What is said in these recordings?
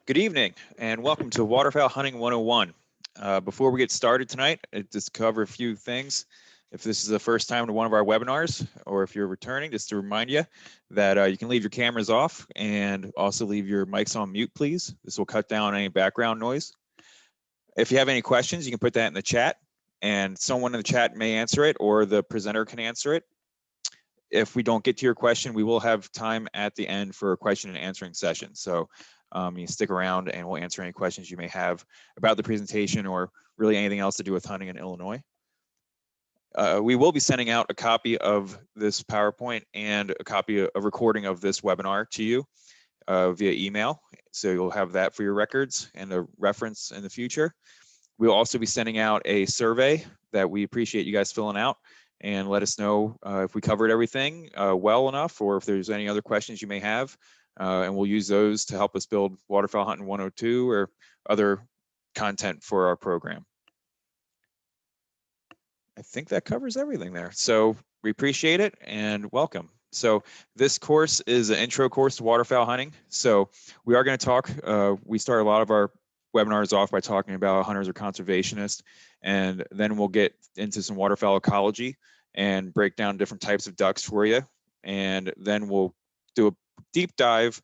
Good evening and welcome to Waterfowl Hunting 101. Before we get started tonight, just cover a few things. If this is the first time to one of our webinars, or if you're returning, just to remind you that you can leave your cameras off and also leave your mics on mute, please. This will cut down any background noise. If you have any questions, you can put that in the chat and someone in the chat may answer it or the presenter can answer it. If we don't get to your question, we will have time at the end for a question and answering session. So you stick around and we'll answer any questions you may have about the presentation or really anything else to do with hunting in Illinois. We will be sending out a copy of this PowerPoint and a recording of this webinar to you via email. So you'll have that for your records and a reference in the future. We'll also be sending out a survey that we appreciate you guys filling out and let us know if we covered everything well enough or if there's any other questions you may have. And we'll use those to help us build Waterfowl Hunting 102 or other content for our program. I think that covers everything there. So we appreciate it and welcome. So this course is an intro course to waterfowl hunting. So we are going to talk, we start a lot of our webinars off by talking about hunters or conservationists, and then we'll get into some waterfowl ecology and break down different types of ducks for you. And then we'll do a deep dive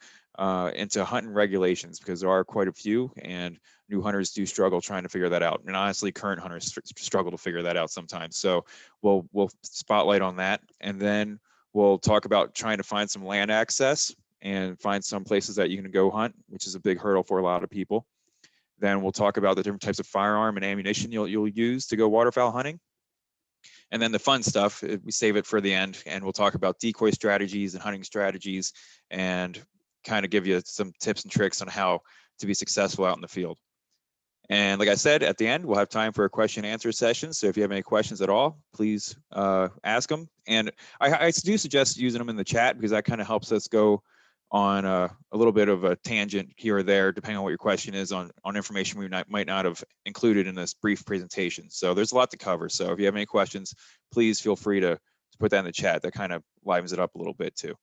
into hunting regulations because there are quite a few and new hunters do struggle trying to figure that out. And honestly, current hunters struggle to figure that out sometimes. So we'll spotlight on that. And then we'll talk about trying to find some land access and find some places that you can go hunt, which is a big hurdle for a lot of people. Then we'll talk about the different types of firearm and ammunition you'll use to go waterfowl hunting. And then the fun stuff, we save it for the end, and we'll talk about decoy strategies and hunting strategies and kind of give you some tips and tricks on how to be successful out in the field. And like I said, at the end, we'll have time for a question and answer session. So if you have any questions at all, please ask them. And I do suggest using them in the chat because that kind of helps us go on a little bit of a tangent here or there, depending on what your question is on information we might not have included in this brief presentation. So there's a lot to cover. So if you have any questions, please feel free to put that in the chat. That kind of livens it up a little bit too.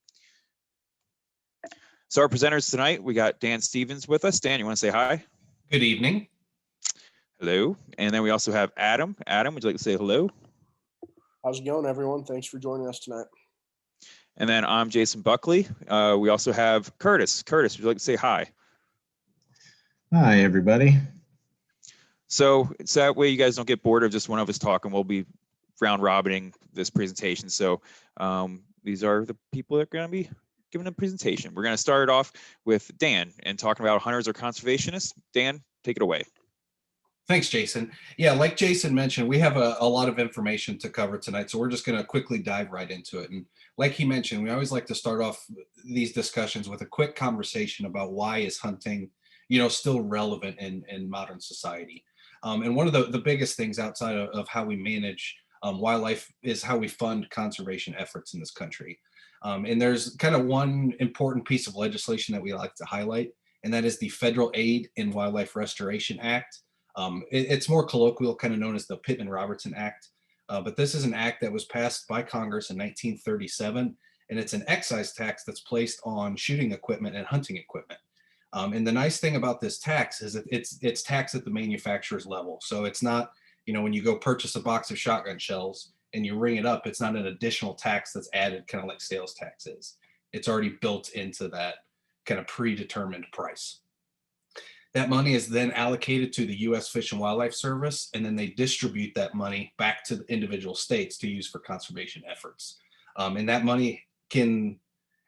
So our presenters tonight, we got Dan Stevens with us. Dan, you want to say hi? Good evening. Hello. And then we also have Adam. Adam, would you like to say hello? How's it going, everyone? Thanks for joining us tonight. And then I'm Jason Buckley. We also have Curtis. Curtis, would you like to say hi? Hi, everybody. So it's that way you guys don't get bored of just one of us talking. We'll be round robining this presentation. So these are the people that are going to be giving a presentation. We're going to start off with Dan and talking about hunters or conservationists. Dan, take it away. Thanks, Jason. Yeah, like Jason mentioned, we have a lot of information to cover tonight, so we're just going to quickly dive right into it. And like he mentioned, we always like to start off these discussions with a quick conversation about why is hunting, still relevant in modern society. And one of the biggest things outside of how we manage wildlife is how we fund conservation efforts in this country. And there's kind of one important piece of legislation that we like to highlight, and that is the Federal Aid in Wildlife Restoration Act. It's more colloquial, kind of known as the Pittman-Robertson Act. But this is an act that was passed by Congress in 1937, and it's an excise tax that's placed on shooting equipment and hunting equipment. And the nice thing about this tax is that it's taxed at the manufacturer's level. So it's not, when you go purchase a box of shotgun shells and you ring it up, it's not an additional tax that's added, kind of like sales tax is. It's already built into that kind of predetermined price. That money is then allocated to the U.S. Fish and Wildlife Service, and then they distribute that money back to the individual states to use for conservation efforts. And that money can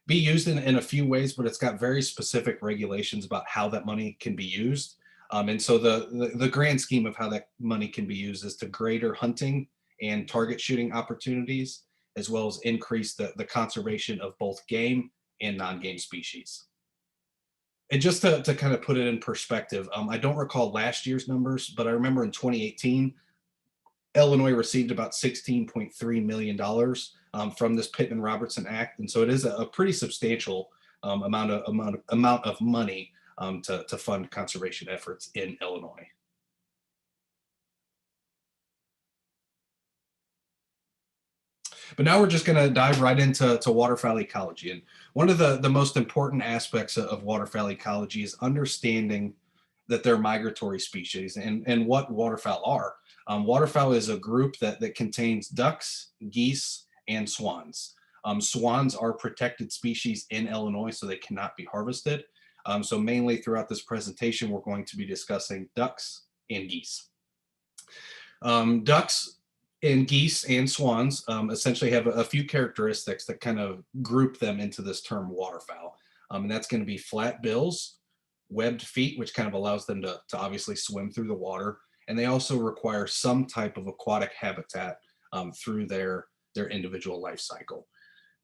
be used in a few ways, but it's got very specific regulations about how that money can be used. And so the grand scheme of how that money can be used is to greater hunting and target shooting opportunities, as well as increase the conservation of both game and non-game species. And just to kind of put it in perspective, I don't recall last year's numbers, but I remember in 2018, Illinois received about $16.3 million from this Pittman-Robertson Act. And so it is a pretty substantial amount of money to fund conservation efforts in Illinois. But now we're just going to dive right into waterfowl ecology. And one of the most important aspects of waterfowl ecology is understanding that they're migratory species and what waterfowl are. Waterfowl is a group that contains ducks, geese, and swans. Swans are protected species in Illinois, so they cannot be harvested. So mainly throughout this presentation, we're going to be discussing ducks and geese. Ducks and geese and swans essentially have a few characteristics that kind of group them into this term waterfowl. And that's going to be flat bills, webbed feet, which kind of allows them to obviously swim through the water. And they also require some type of aquatic habitat through their individual life cycle.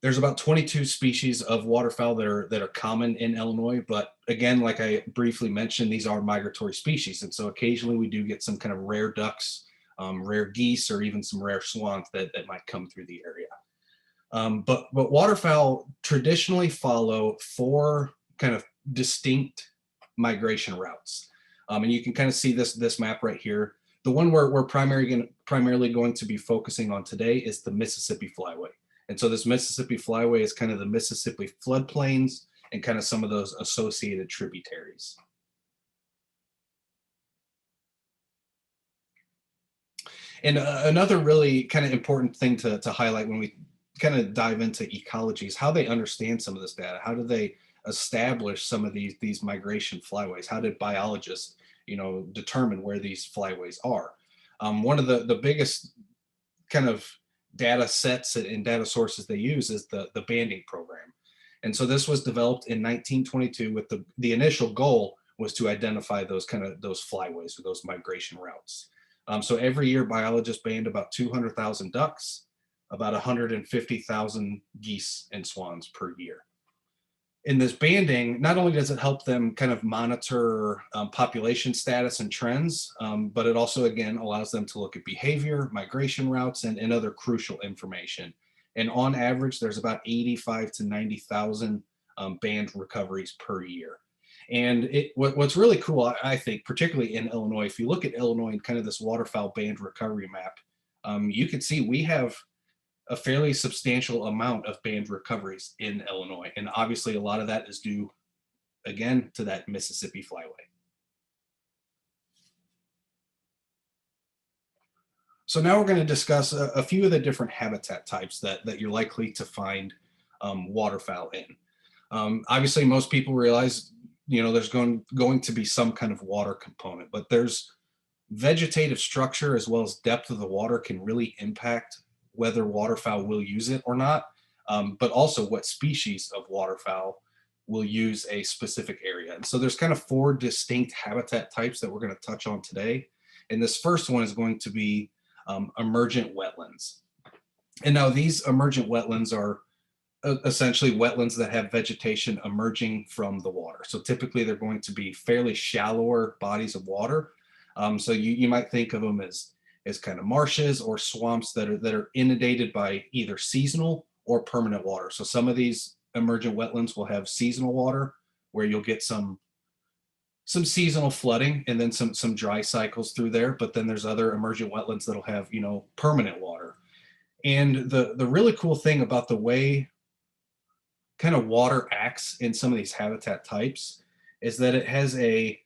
There's about 22 species of waterfowl that are common in Illinois, but again, like I briefly mentioned, these are migratory species. And so occasionally we do get some kind of rare ducks, rare geese, or even some rare swans that might come through the area. But waterfowl traditionally follow 4 kind of distinct migration routes. And you can kind of see this map right here. The one we're primarily going to be focusing on today is the Mississippi Flyway. And so this Mississippi Flyway is kind of the Mississippi floodplains and kind of some of those associated tributaries. And another really kind of important thing to highlight when we kind of dive into ecology is how they understand some of this data. How do they establish some of these migration flyways? How did biologists, determine where these flyways are? One of the biggest kind of data sets and data sources they use is the banding program. And so this was developed in 1922 with the initial goal was to identify those flyways or those migration routes. So every year biologists band about 200,000 ducks, about 150,000 geese and swans per year. In this banding, not only does it help them kind of monitor population status and trends, but it also, again, allows them to look at behavior, migration routes, and other crucial information. And on average, there's about 85 to 90,000 band recoveries per year. And what's really cool, I think, particularly in Illinois, if you look at Illinois and kind of this waterfowl band recovery map, you can see we have a fairly substantial amount of band recoveries in Illinois. And obviously a lot of that is due, again, to that Mississippi Flyway. So now we're going to discuss a few of the different habitat types that you're likely to find waterfowl in. Obviously, most people realize, there's going to be some kind of water component, but there's vegetative structure as well as depth of the water can really impact whether waterfowl will use it or not, but also what species of waterfowl will use a specific area. And so there's kind of 4 distinct habitat types that we're going to touch on today. And this first one is going to be emergent wetlands. And now these emergent wetlands are essentially wetlands that have vegetation emerging from the water. So typically they're going to be fairly shallower bodies of water. So you might think of them as kind of marshes or swamps that are inundated by either seasonal or permanent water. So some of these emergent wetlands will have seasonal water where you'll get some seasonal flooding and then some dry cycles through there. But then there's other emergent wetlands that'll have, permanent water. And the really cool thing about the way kind of water acts in some of these habitat types is that it has a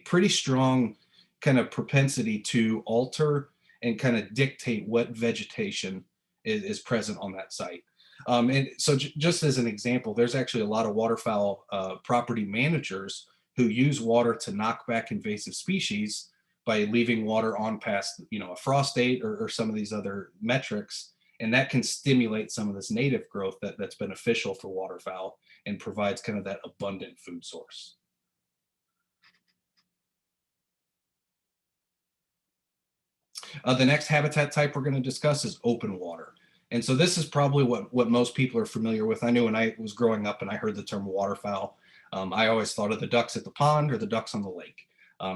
pretty strong kind of propensity to alter and kind of dictate what vegetation is present on that site. And so just as an example, there's actually a lot of waterfowl property managers who use water to knock back invasive species by leaving water on past, a frost date or some of these other metrics. And that can stimulate some of this native growth that's beneficial for waterfowl and provides kind of that abundant food source. The next habitat type we're going to discuss is open water. And so this is probably what most people are familiar with. I knew when I was growing up and I heard the term waterfowl, I always thought of the ducks at the pond or the ducks on the lake.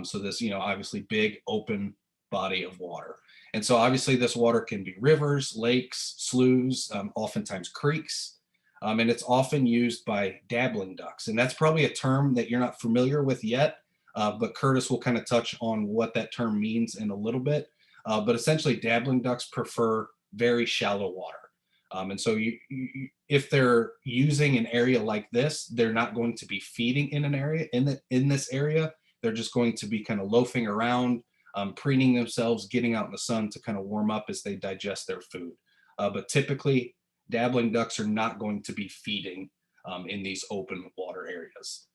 So this, obviously big open body of water. And so obviously this water can be rivers, lakes, sloughs, oftentimes creeks. And it's often used by dabbling ducks. And that's probably a term that you're not familiar with yet, but Curtis will kind of touch on what that term means in a little bit. But essentially dabbling ducks prefer very shallow water. And so if they're using an area like this, they're not going to be feeding in an area in this area. They're just going to be kind of loafing around, preening themselves, getting out in the sun to kind of warm up as they digest their food. But typically, dabbling ducks are not going to be feeding in these open water areas.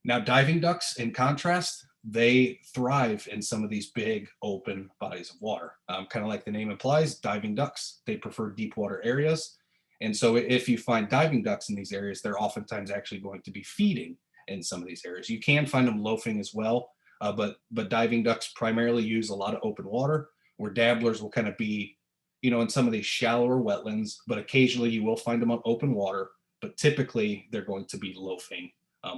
Now, diving ducks, in contrast, they thrive in some of these big open bodies of water. Kind of like the name implies, diving ducks, they prefer deep water areas. And so if you find diving ducks in these areas, they're oftentimes actually going to be feeding in some of these areas. You can find them loafing as well, but diving ducks primarily use a lot of open water, where dabblers will kind of be, in some of these shallower wetlands, but occasionally you will find them on open water, but typically they're going to be loafing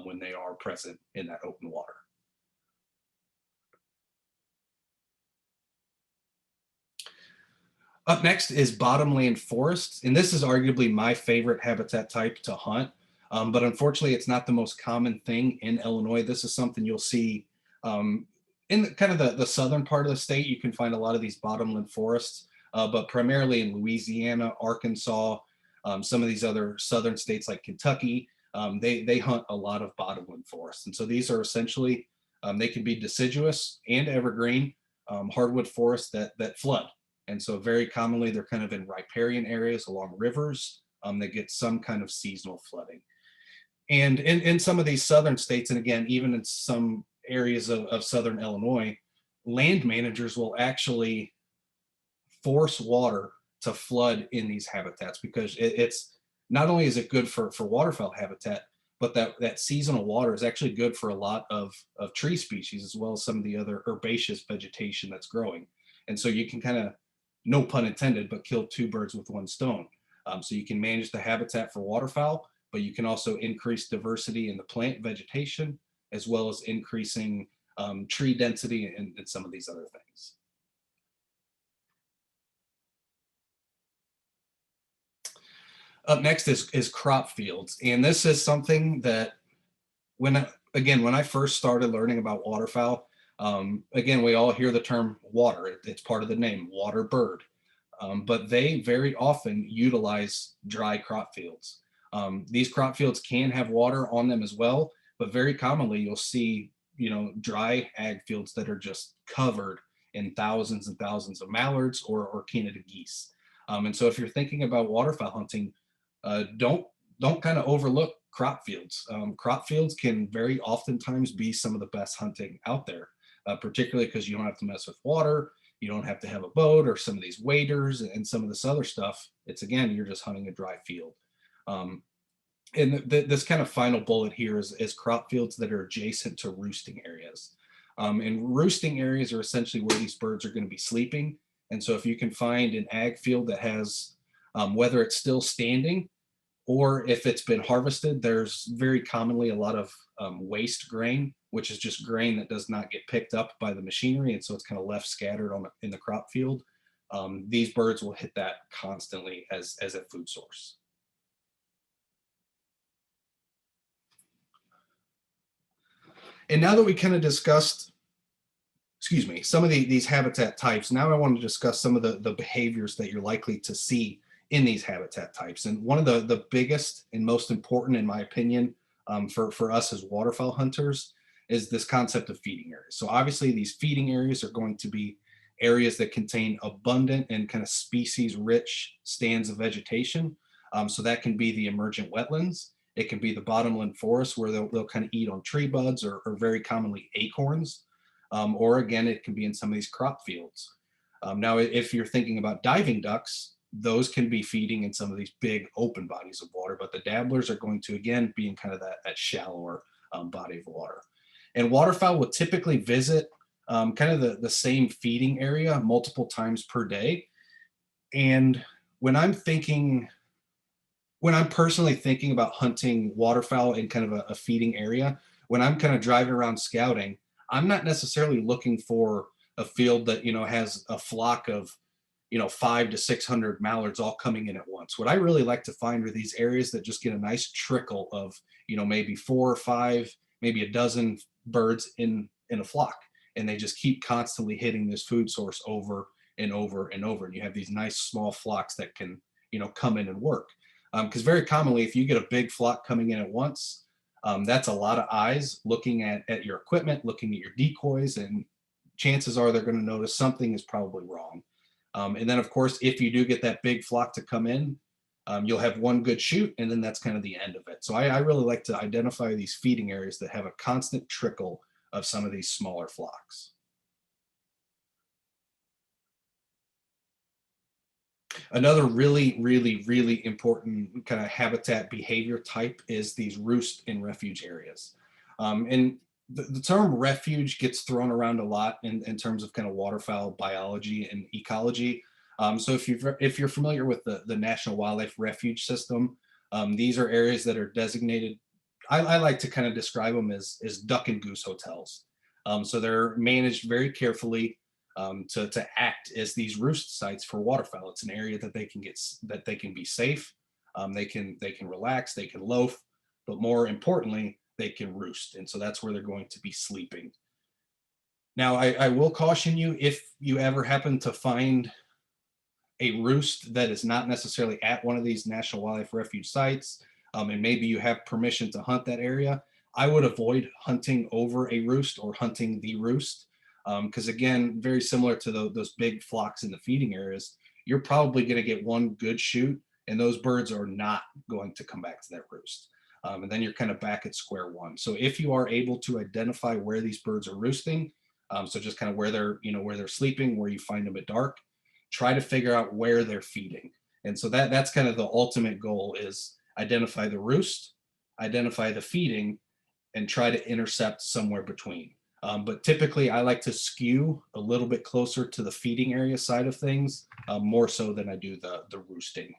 when they are present in that open water. Up next is bottomland forests, and this is arguably my favorite habitat type to hunt, but unfortunately it's not the most common thing in Illinois. This is something you'll see in kind of the southern part of the state. You can find a lot of these bottomland forests, but primarily in Louisiana, Arkansas, some of these other southern states like Kentucky, they hunt a lot of bottomland forests. And so these are essentially, they can be deciduous and evergreen hardwood forests that flood. And so very commonly they're kind of in riparian areas along rivers that get some kind of seasonal flooding. And in some of these southern states, and again, even in some areas of southern Illinois, land managers will actually force water to flood in these habitats, because it's not only is it good for waterfowl habitat, but that seasonal water is actually good for a lot of tree species, as well as some of the other herbaceous vegetation that's growing. And so you can kind of, no pun intended, but kill two birds with one stone. So you can manage the habitat for waterfowl, but you can also increase diversity in the plant vegetation, as well as increasing tree density and some of these other things. Up next is crop fields. And this is something that when I first started learning about waterfowl, again, we all hear the term water. It's part of the name, water bird. But they very often utilize dry crop fields. These crop fields can have water on them as well, but very commonly you'll see, dry ag fields that are just covered in thousands and thousands of mallards or Canada geese. And so if you're thinking about waterfowl hunting, don't kind of overlook crop fields. Crop fields can very oftentimes be some of the best hunting out there, particularly because you don't have to mess with water. You don't have to have a boat or some of these waders and some of this other stuff. It's, again, you're just hunting a dry field. And this kind of final bullet here is crop fields that are adjacent to roosting areas. And roosting areas are essentially where these birds are going to be sleeping. And so if you can find an ag field that has, whether it's still standing or if it's been harvested, there's very commonly a lot of waste grain, which is just grain that does not get picked up by the machinery. And so it's kind of left scattered in the crop field. These birds will hit that constantly as a food source. And now that we kind of discussed, some of these habitat types, now I want to discuss some of the behaviors that you're likely to see in these habitat types. And one of the biggest and most important, in my opinion, for us as waterfowl hunters is this concept of feeding areas. So obviously these feeding areas are going to be areas that contain abundant and kind of species rich stands of vegetation. So that can be the emergent wetlands. It can be the bottomland forest, where they'll kind of eat on tree buds or very commonly acorns. Or again, it can be in some of these crop fields. Now, if you're thinking about diving ducks, those can be feeding in some of these big open bodies of water, but the dabblers are going to, again, be in kind of that shallower body of water. And waterfowl will typically visit kind of the same feeding area multiple times per day. And when I'm personally thinking about hunting waterfowl in kind of a feeding area, when I'm kind of driving around scouting, I'm not necessarily looking for a field that, has a flock of, 500 to 600 mallards all coming in at once. What I really like to find are these areas that just get a nice trickle of, maybe 4 or 5, maybe a dozen birds in a flock. And they just keep constantly hitting this food source over and over and over. And you have these nice small flocks that can, come in and work. Because very commonly, if you get a big flock coming in at once, that's a lot of eyes looking at your equipment, looking at your decoys, and chances are they're going to notice something is probably wrong. And then, of course, if you do get that big flock to come in, you'll have one good shoot, and then that's kind of the end of it. So I really like to identify these feeding areas that have a constant trickle of some of these smaller flocks. Another really, really, really important kind of habitat behavior type is these roost and refuge areas. And the term refuge gets thrown around a lot in terms of kind of waterfowl biology and ecology. So if you're familiar with the National Wildlife Refuge System, these are areas that are designated. I like to kind of describe them as duck and goose hotels. So they're managed very carefully to act as these roost sites for waterfowl. It's an area that they can be safe. They can relax, they can loaf, but more importantly, they can roost. And so that's where they're going to be sleeping. Now, I will caution you, if you ever happen to find a roost that is not necessarily at one of these National Wildlife Refuge sites, and maybe you have permission to hunt that area, I would avoid hunting over a roost or hunting the roost. Because again, very similar to those big flocks in the feeding areas, you're probably going to get one good shoot, and those birds are not going to come back to that roost. And then you're kind of back at square one. So if you are able to identify where these birds are roosting, so just kind of where they're sleeping, where you find them at dark, try to figure out where they're feeding. And so that's kind of the ultimate goal, is identify the roost, identify the feeding, and try to intercept somewhere between. But typically I like to skew a little bit closer to the feeding area side of things, more so than I do the roosting.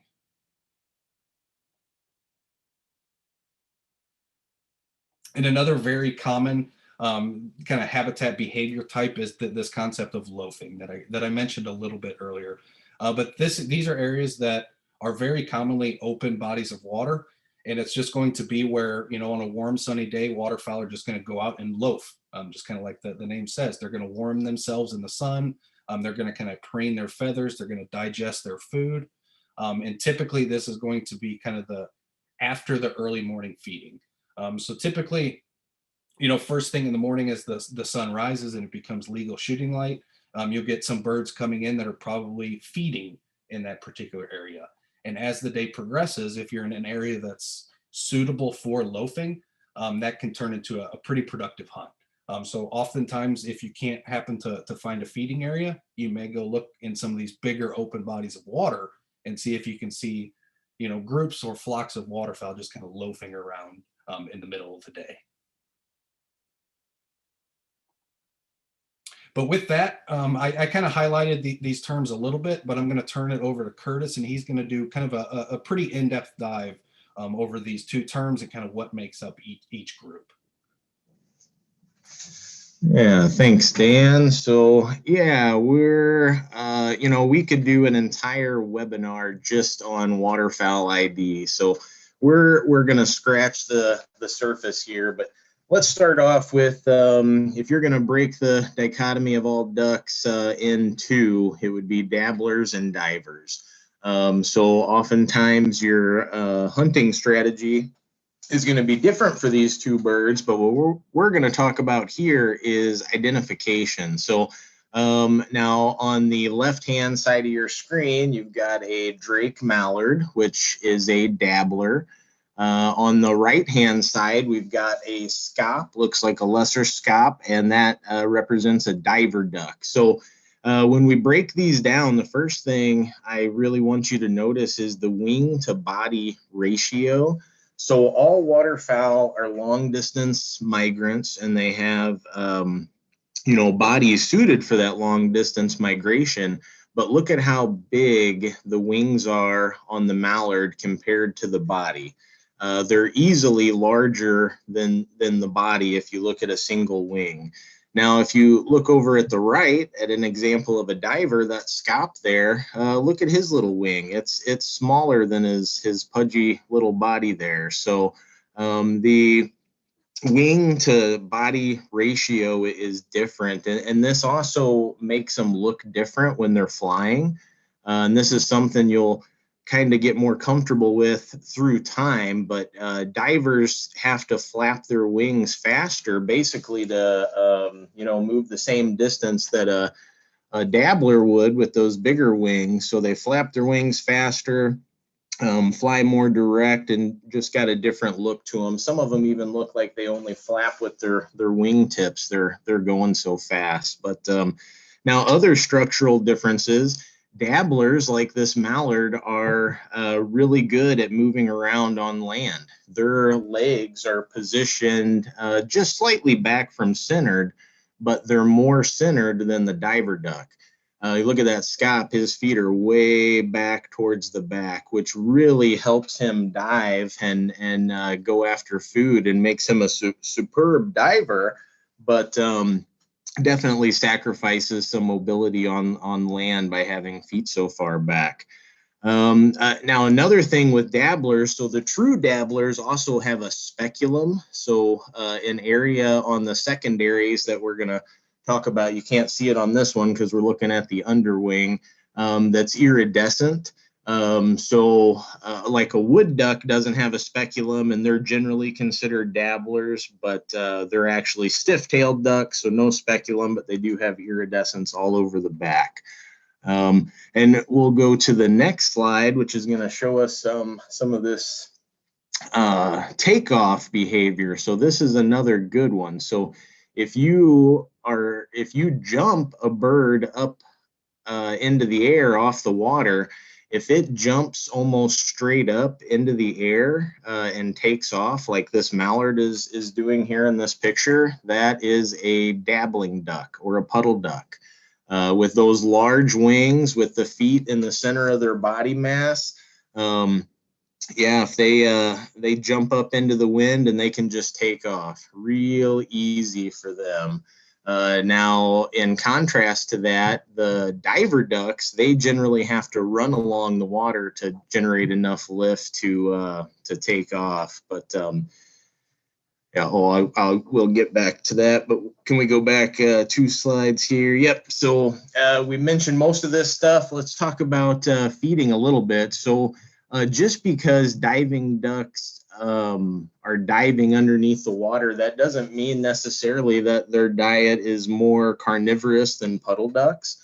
And another very common kind of habitat behavior type is this concept of loafing that I mentioned a little bit earlier. But these are areas that are very commonly open bodies of water. And it's just going to be where, on a warm, sunny day, waterfowl are just going to go out and loaf, just kind of like the name says. They're going to warm themselves in the sun. They're going to kind of preen their feathers. They're going to digest their food. And typically this is going to be kind of after the early morning feeding. So typically, first thing in the morning as the sun rises and it becomes legal shooting light, you'll get some birds coming in that are probably feeding in that particular area. And as the day progresses, if you're in an area that's suitable for loafing, that can turn into a pretty productive hunt. So oftentimes, if you can't happen to find a feeding area, you may go look in some of these bigger open bodies of water and see if you can see, groups or flocks of waterfowl just kind of loafing around in the middle of the day. But with that, I kind of highlighted these terms a little bit, but I'm going to turn it over to Curtis, and he's going to do kind of a pretty in-depth dive over these two terms and kind of what makes up each group. Yeah, thanks, Dan. So yeah, we're, we could do an entire webinar just on waterfowl ID. So we're going to scratch the surface here, but let's start off with, if you're going to break the dichotomy of all ducks in two, it would be dabblers and divers. So oftentimes your hunting strategy is going to be different for these two birds, but what we're going to talk about here is identification. So now on the left-hand side of your screen, you've got a Drake mallard, which is a dabbler. On the right-hand side, we've got a scop, looks like a lesser scop, and that represents a diver duck. So when we break these down, the first thing I really want you to notice is the wing to body ratio. So all waterfowl are long-distance migrants, and they have, bodies suited for that long-distance migration. But look at how big the wings are on the mallard compared to the body. They're easily larger than the body if you look at a single wing. Now, if you look over at the right at an example of a diver, that scop there, look at his little wing. It's smaller than his pudgy little body there. So the wing to body ratio is different, and this also makes them look different when they're flying. And this is something you'll kind of get more comfortable with through time, but divers have to flap their wings faster, basically to move the same distance that a dabbler would with those bigger wings. So they flap their wings faster, fly more direct, and just got a different look to them. Some of them even look like they only flap with their wing tips. They're going so fast. But now other structural differences. Dabblers like this mallard are really good at moving around on land. Their legs are positioned just slightly back from centered, but they're more centered than the diver duck. You look at that scop, his feet are way back towards the back, which really helps him dive and go after food and makes him a superb diver, but definitely sacrifices some mobility on land by having feet so far back. Now, another thing with dabblers, so the true dabblers also have a speculum. So an area on the secondaries that we're going to talk about, you can't see it on this one because we're looking at the underwing, that's iridescent. Like a wood duck doesn't have a speculum, and they're generally considered dabblers, but they're actually stiff-tailed ducks, so no speculum, but they do have iridescence all over the back. And we'll go to the next slide, which is going to show us some of this takeoff behavior. So this is another good one. So if you jump a bird up into the air off the water, if it jumps almost straight up into the air and takes off like this mallard is doing here in this picture, that is a dabbling duck or a puddle duck. With those large wings, with the feet in the center of their body mass, if they jump up into the wind and they can just take off real easy for them. Now, in contrast to that, the diver ducks, they generally have to run along the water to generate enough lift to take off. But we'll get back to that. But can we go back 2 slides here? Yep. So we mentioned most of this stuff. Let's talk about feeding a little bit. So just because diving ducks are diving underneath the water, that doesn't mean necessarily that their diet is more carnivorous than puddle ducks.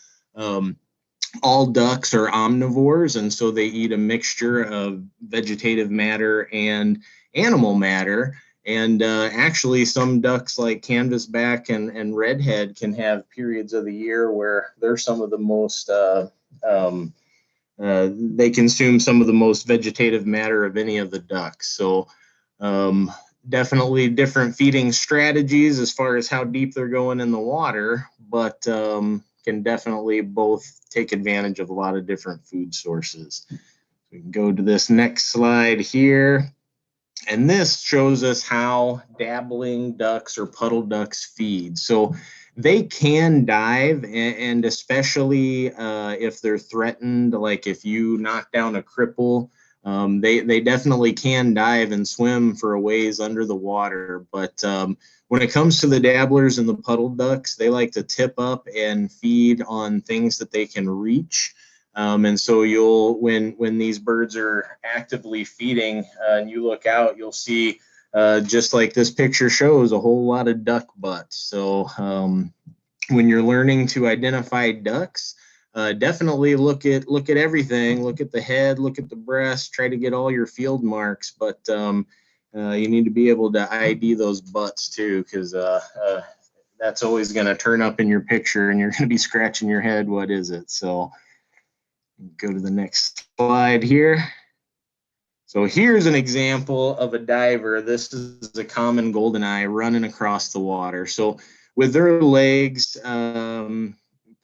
All ducks are omnivores, and so they eat a mixture of vegetative matter and animal matter. And actually, some ducks like canvasback and redhead can have periods of the year where they're some of the most they consume some of the most vegetative matter of any of the ducks. So definitely different feeding strategies as far as how deep they're going in the water, but can definitely both take advantage of a lot of different food sources. We can go to this next slide here. And this shows us how dabbling ducks or puddle ducks feed. So they can dive, and especially if they're threatened, like if you knock down a cripple, they definitely can dive and swim for a ways under the water. But when it comes to the dabblers and the puddle ducks, they like to tip up and feed on things that they can reach. And so when these birds are actively feeding and you look out, you'll see just like this picture shows, a whole lot of duck butts. So when you're learning to identify ducks, definitely look at everything. Look at the head, look at the breast, try to get all your field marks. But you need to be able to ID those butts too, because that's always going to turn up in your picture and you're going to be scratching your head. What is it? So go to the next slide here. So here's an example of a diver. This is a common goldeneye running across the water. So with their legs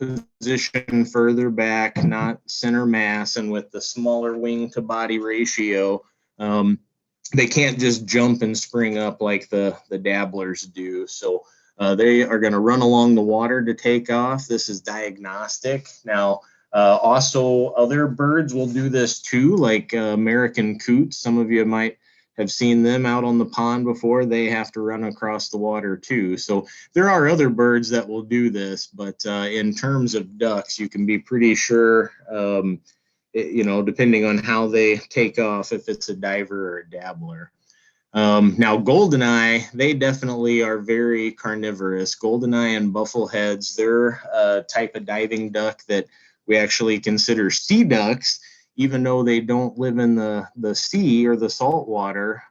positioned further back, not center mass, and with the smaller wing to body ratio, they can't just jump and spring up like the dabblers do. So they are going to run along the water to take off. This is diagnostic. Now, also other birds will do this too, like American coots. Some of you might have seen them out on the pond before, they have to run across the water too. So there are other birds that will do this, but in terms of ducks, you can be pretty sure, depending on how they take off, if it's a diver or a dabbler. Now, goldeneye, they definitely are very carnivorous. Goldeneye and buffleheads, they're a type of diving duck that we actually consider sea ducks, even though they don't live in the sea or the salt water.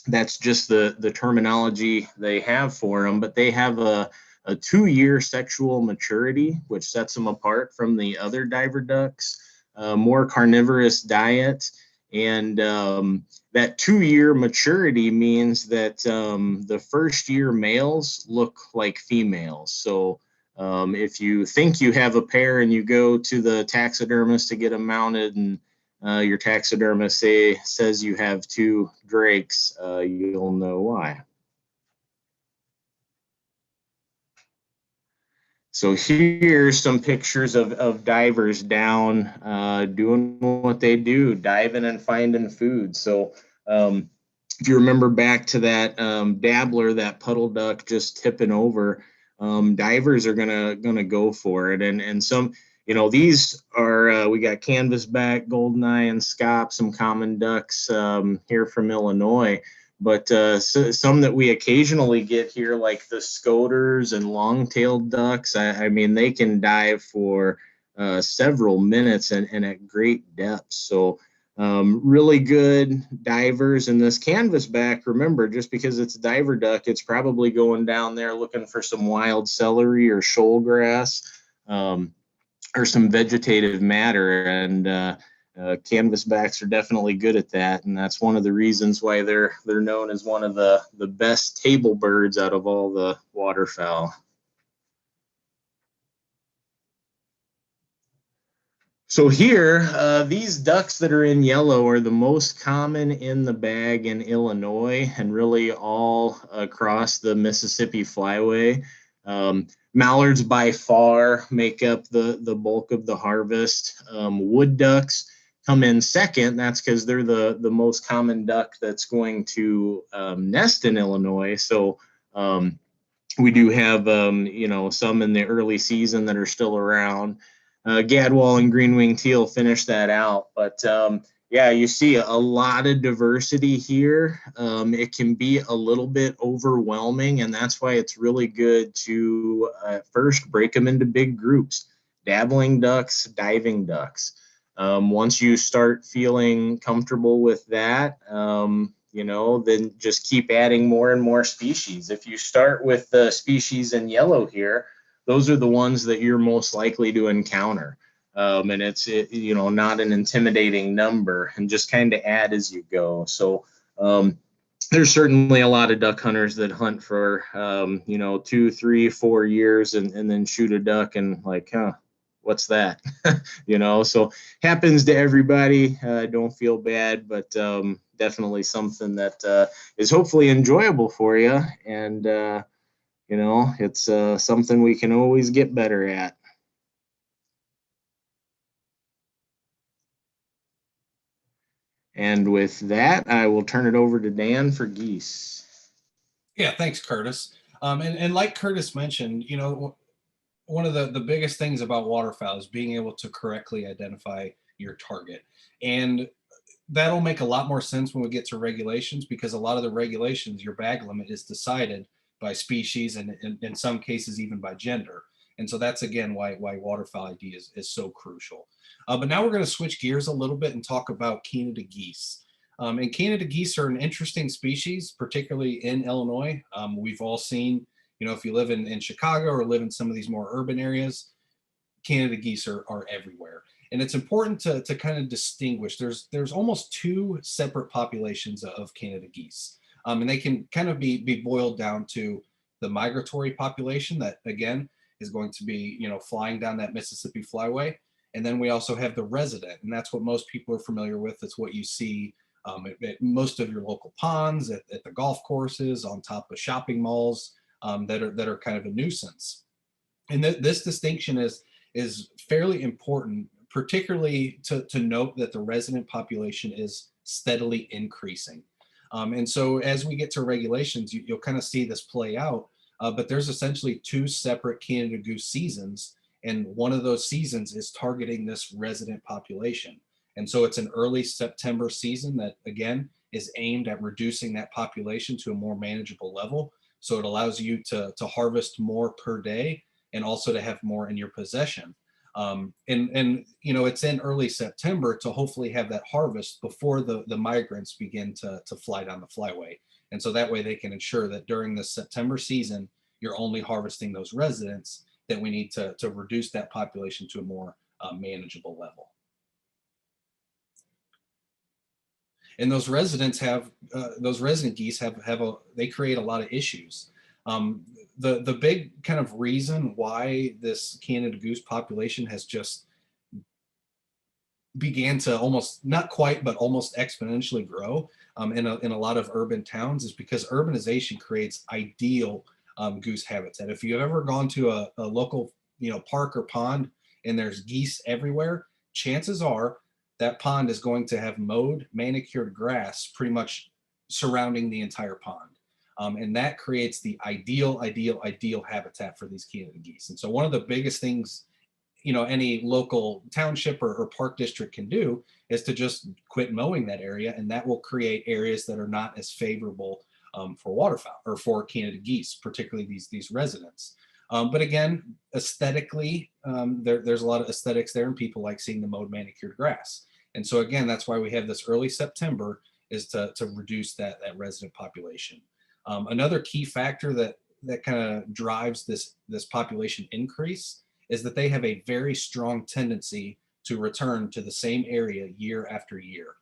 That's just the terminology they have for them, but they have a 2-year sexual maturity, which sets them apart from the other diver ducks, more carnivorous diet. And that 2-year maturity means that the first year males look like females. So if you think you have a pair and you go to the taxidermist to get them mounted, and your taxidermist says you have 2 drakes, you'll know why. So here's some pictures of divers down doing what they do, diving and finding food. So if you remember back to that dabbler, that puddle duck just tipping over, divers are gonna go for it. And some, these are, we got canvasback, goldeneye, and scop, some common ducks here from Illinois. But some that we occasionally get here, like the scoters and long-tailed ducks, I mean, they can dive for several minutes and at great depths. So really good divers. And this canvasback, remember, just because it's a diver duck, it's probably going down there looking for some wild celery or shoal grass or some vegetative matter. And canvasbacks are definitely good at that, and that's one of the reasons why they're known as one of the best table birds out of all the waterfowl. So here, these ducks that are in yellow are the most common in the bag in Illinois and really all across the Mississippi Flyway. Mallards by far make up the bulk of the harvest. Wood ducks come in second. That's because they're the most common duck that's going to nest in Illinois. So we do have some in the early season that are still around. Gadwall and green-winged teal finish that out. But yeah, you see a lot of diversity here. It can be a little bit overwhelming, and that's why it's really good to first break them into big groups. Dabbling ducks, diving ducks. Once you start feeling comfortable with that, then just keep adding more and more species. If you start with the species in yellow here, those are the ones that you're most likely to encounter. And it's not an intimidating number, and just kind of add as you go. So there's certainly a lot of duck hunters that hunt for 2, 3, 4 years and then shoot a duck and like, what's that? So happens to everybody. Don't feel bad, but definitely something that is hopefully enjoyable for you. And, it's something we can always get better at. And with that, I will turn it over to Dan for geese. Yeah, thanks, Curtis. And like Curtis mentioned, one of the biggest things about waterfowl is being able to correctly identify your target. And that'll make a lot more sense when we get to regulations, because a lot of the regulations, your bag limit is decided by species and in some cases even by gender. And so that's, again, why waterfowl ID is so crucial. But now we're going to switch gears a little bit and talk about Canada geese. And Canada geese are an interesting species, particularly in Illinois. We've all seen, if you live in Chicago or live in some of these more urban areas, Canada geese are everywhere. And it's important to kind of distinguish. There's almost 2 separate populations of Canada geese. And they can kind of be boiled down to the migratory population that, again, is going to be, flying down that Mississippi Flyway. And then we also have the resident, and that's what most people are familiar with. It's what you see at most of your local ponds, at the golf courses, on top of shopping malls that are kind of a nuisance. And this distinction is fairly important, particularly to note that the resident population is steadily increasing. And so as we get to regulations, you'll kind of see this play out, but there's essentially 2 separate Canada goose seasons, and one of those seasons is targeting this resident population. And so it's an early September season that, again, is aimed at reducing that population to a more manageable level. So it allows you to harvest more per day and also to have more in your possession. And you know, it's in early September to hopefully have that harvest before the migrants begin to fly down the flyway. And so that way they can ensure that during the September season, you're only harvesting those residents that we need to reduce that population to a more manageable level. And those residents have, those resident geese they create a lot of issues. The big kind of reason why this Canada goose population has just began to almost, not quite, but almost exponentially grow in a lot of urban towns is because urbanization creates ideal goose habitat. If you've ever gone to a local, you know, park or pond and there's geese everywhere, chances are that pond is going to have mowed, manicured grass pretty much surrounding the entire pond. And that creates the ideal habitat for these Canada geese. And so one of the biggest things, you know, any local township or park district can do is to just quit mowing that area, and that will create areas that are not as favorable for waterfowl or for Canada geese, particularly these residents. But again, aesthetically, there's a lot of aesthetics there, and people like seeing the mowed, manicured grass. And so again, that's why we have this early September is to reduce that resident population. Another key factor that kind of drives this population increase is that they have a very strong tendency to return to the same area year after year.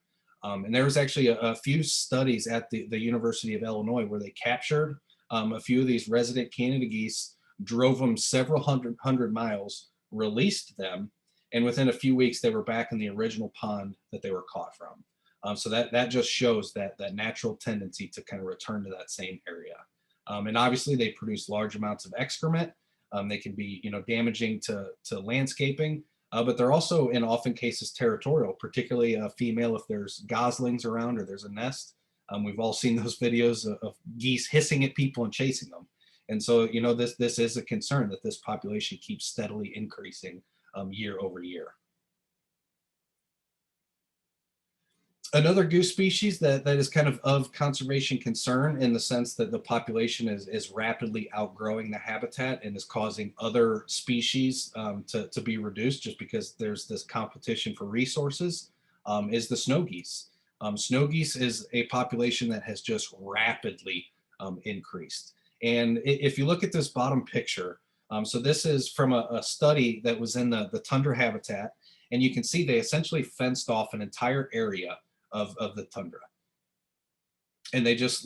And there was actually a few studies at the University of Illinois where they captured a few of these resident Canada geese, drove them several hundred miles, released them, and within a few weeks they were back in the original pond that they were caught from. So that just shows that natural tendency to kind of return to that same area. And obviously they produce large amounts of excrement. They can be, you know, damaging to landscaping, but they're also in often cases territorial, particularly a female if there's goslings around or there's a nest. We've all seen those videos of geese hissing at people and chasing them. And so, you know, this is a concern that this population keeps steadily increasing year over year. Another goose species that is kind of conservation concern in the sense that the population is rapidly outgrowing the habitat and is causing other species to be reduced just because there's this competition for resources is the snow geese. Snow geese is a population that has just rapidly increased. And if you look at this bottom picture, so this is from a study that was in the tundra habitat, and you can see they essentially fenced off an entire area of the tundra, and they just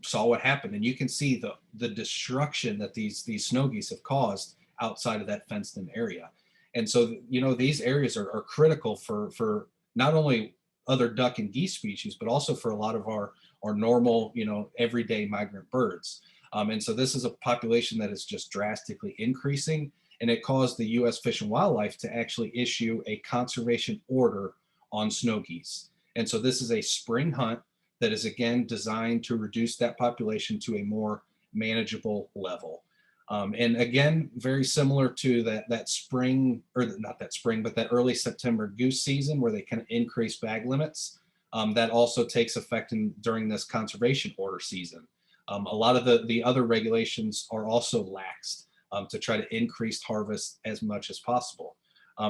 saw what happened. And you can see the destruction that these snow geese have caused outside of that fenced in area. And so, you know, these areas are critical for not only other duck and geese species, but also for a lot of our normal, you know, everyday migrant birds. And so this is a population that is just drastically increasing, and it caused the U.S. Fish and Wildlife to actually issue a conservation order on snow geese. And so this is a spring hunt that is again designed to reduce that population to a more manageable level. And again, very similar to that spring, or not that spring, but that early September goose season where they kind of increase bag limits. That also takes effect during this conservation order season. A lot of the other regulations are also laxed to try to increase harvest as much as possible.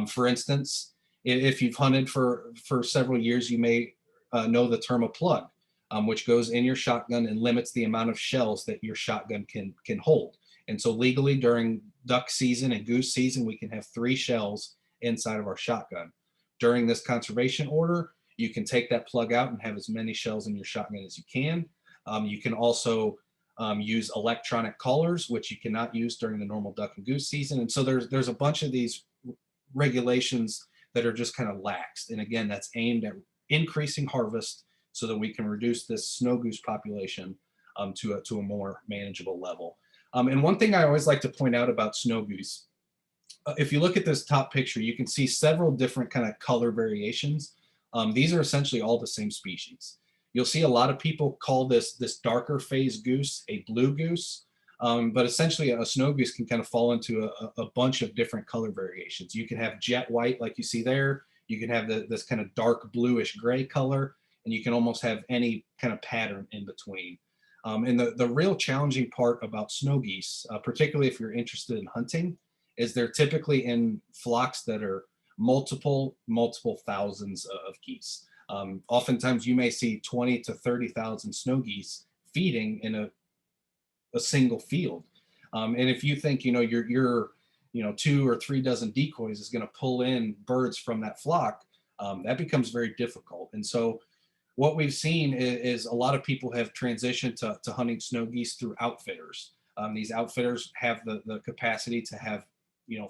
For instance, if you've hunted for several years, you may know the term a plug, which goes in your shotgun and limits the amount of shells that your shotgun can hold. And so legally during duck season and goose season, we can have 3 shells inside of our shotgun. During this conservation order, you can take that plug out and have as many shells in your shotgun as you can. You can also use electronic collars, which you cannot use during the normal duck and goose season. And so there's a bunch of these regulations that are just kind of laxed. And again, that's aimed at increasing harvest so that we can reduce this snow goose population to a more manageable level. And one thing I always like to point out about snow goose, if you look at this top picture, you can see several different kind of color variations. These are essentially all the same species. You'll see a lot of people call this darker phase goose a blue goose, but essentially a snow goose can kind of fall into a bunch of different color variations. You can have jet white like you see there. You can have this kind of dark bluish gray color, and you can almost have any kind of pattern in between. And the real challenging part about snow geese, particularly if you're interested in hunting, is they're typically in flocks that are multiple thousands of geese. Oftentimes you may see 20 to 30,000 snow geese feeding in a single field. And if you think, your 2 or 3 dozen decoys is going to pull in birds from that flock, that becomes very difficult. And so what we've seen is a lot of people have transitioned to hunting snow geese through outfitters. These outfitters have the capacity to have,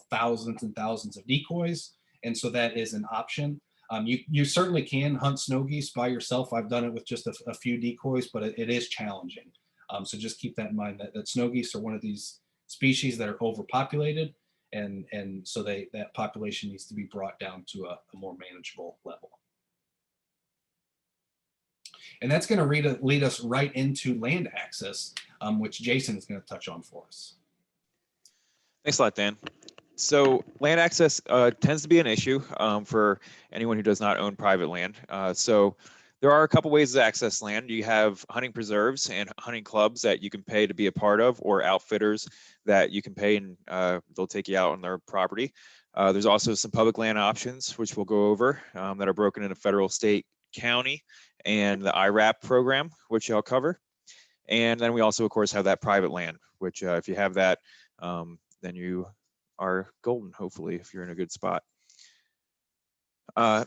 thousands and thousands of decoys. And so that is an option. You certainly can hunt snow geese by yourself. I've done it with just a few decoys, but it is challenging. So just keep that in mind, that snow geese are one of these species that are overpopulated. And so that population needs to be brought down to a more manageable level. And that's going to lead us right into land access, which Jason is going to touch on for us. Thanks a lot, Dan. So land access tends to be an issue for anyone who does not own private land. So there are a couple ways to access land. You have hunting preserves and hunting clubs that you can pay to be a part of, or outfitters that you can pay and they'll take you out on their property. There's also some public land options, which we'll go over, that are broken into federal, state, county, and the IRAP program, which I'll cover. And then we also, of course, have that private land, which if you have that, then you are golden, hopefully, if you're in a good spot.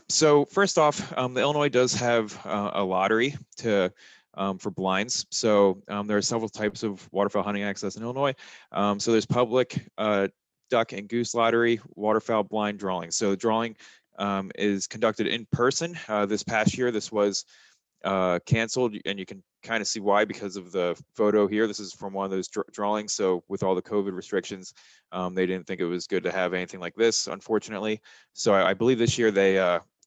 So first off, the Illinois does have a lottery for blinds. So there are several types of waterfowl hunting access in Illinois. So there's public duck and goose lottery, waterfowl blind drawing. So the drawing is conducted in person. This past year, this was canceled, and you can kind of see why because of the photo here. This is from one of those drawings. So with all the COVID restrictions, they didn't think it was good to have anything like this, unfortunately. So I believe this year they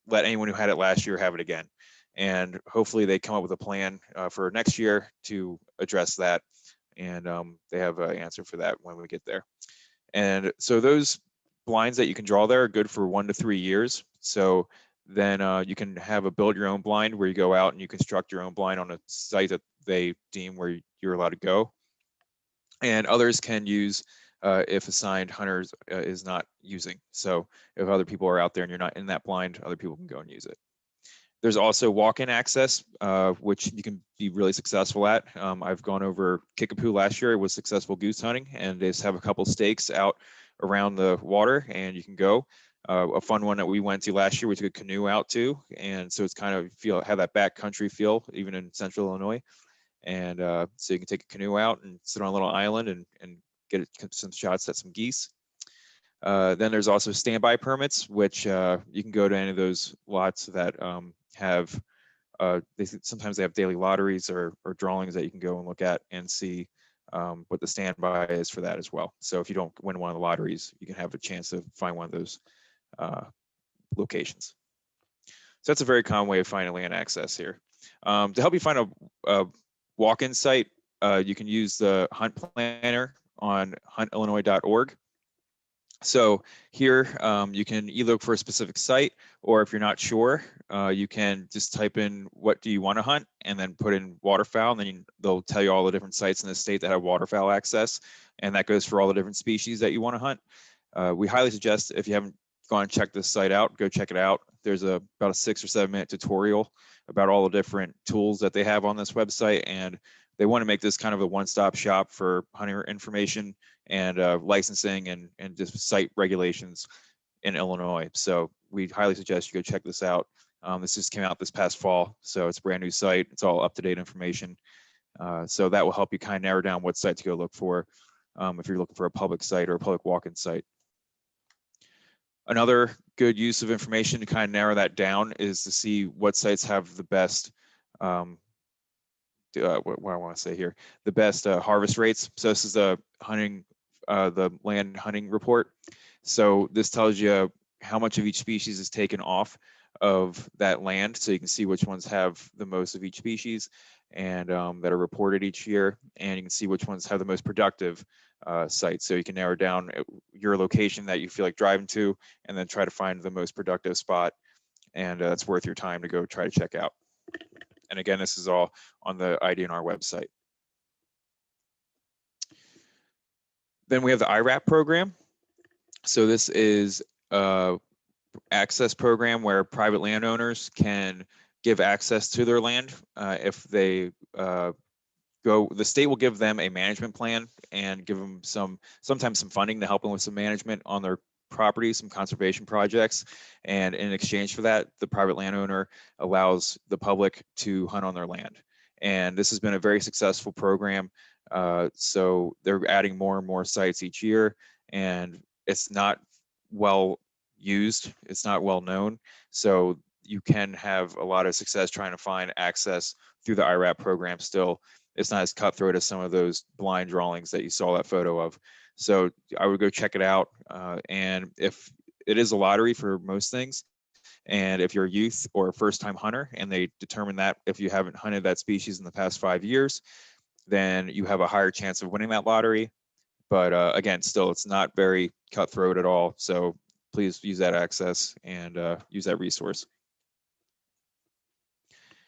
let anyone who had it last year have it again. And hopefully they come up with a plan for next year to address that. And they have an answer for that when we get there. And so those blinds that you can draw there are good for 1 to 3 years. So then you can have a build your own blind where you go out and you construct your own blind on a site that they deem where you're allowed to go. And others can use if assigned hunters is not using. So if other people are out there and you're not in that blind, other people can go and use it. There's also walk-in access, which you can be really successful at. I've gone over Kickapoo last year. It was successful goose hunting, and they just have a couple stakes out around the water, and you can go. A fun one that we went to last year, we took a canoe out to, and so it's kind of have that backcountry feel, even in central Illinois. And so you can take a canoe out and sit on a little island and get some shots at some geese. Then there's also standby permits, which you can go to any of those lots that have, sometimes they have daily lotteries or drawings that you can go and look at and see what the standby is for that as well. So if you don't win one of the lotteries, you can have a chance to find one of those locations. So that's a very common way of finding land access here. To help you find a walk-in site, you can use the Hunt Planner on huntillinois.org. So here you can either look for a specific site, or if you're not sure, you can just type in what do you want to hunt and then put in waterfowl, and then they'll tell you all the different sites in the state that have waterfowl access, and that goes for all the different species that you want to hunt. We highly suggest, if you haven't gone and checked this site out, go check it out. There's about a 6 or 7 minute tutorial about all the different tools that they have on this website, and they want to make this kind of a one-stop shop for hunter information and licensing and just site regulations in Illinois. So we highly suggest you go check this out. This just came out this past fall, so it's a brand new site. It's all up-to-date information. So that will help you kind of narrow down what site to go look for if you're looking for a public site or a public walk-in site. Another good use of information to kind of narrow that down is to see what sites have the best, what I want to say here, the best harvest rates. So this is the land hunting report. So this tells you how much of each species is taken off of that land, so you can see which ones have the most of each species and that are reported each year, and you can see which ones have the most productive sites. So you can narrow down your location that you feel like driving to, and then try to find the most productive spot, and that's worth your time to go try to check out. And again, this is all on the Idnr website. Then we have the IRAP program. So this is a access program where private landowners can give access to their land. If they the state will give them a management plan and give them sometimes some funding to help them with some management on their property, some conservation projects. And in exchange for that, the private landowner allows the public to hunt on their land. And this has been a very successful program. So they're adding more and more sites each year, and it's not well used, it's not well known. So you can have a lot of success trying to find access through the IRAP program still. It's not as cutthroat as some of those blind drawings that you saw that photo of. So I would go check it out. And if it is a lottery for most things, and if you're a youth or a first-time hunter and they determine that if you haven't hunted that species in the past 5 years, then you have a higher chance of winning that lottery. But again, still, it's not very cutthroat at all. So please use that access and use that resource.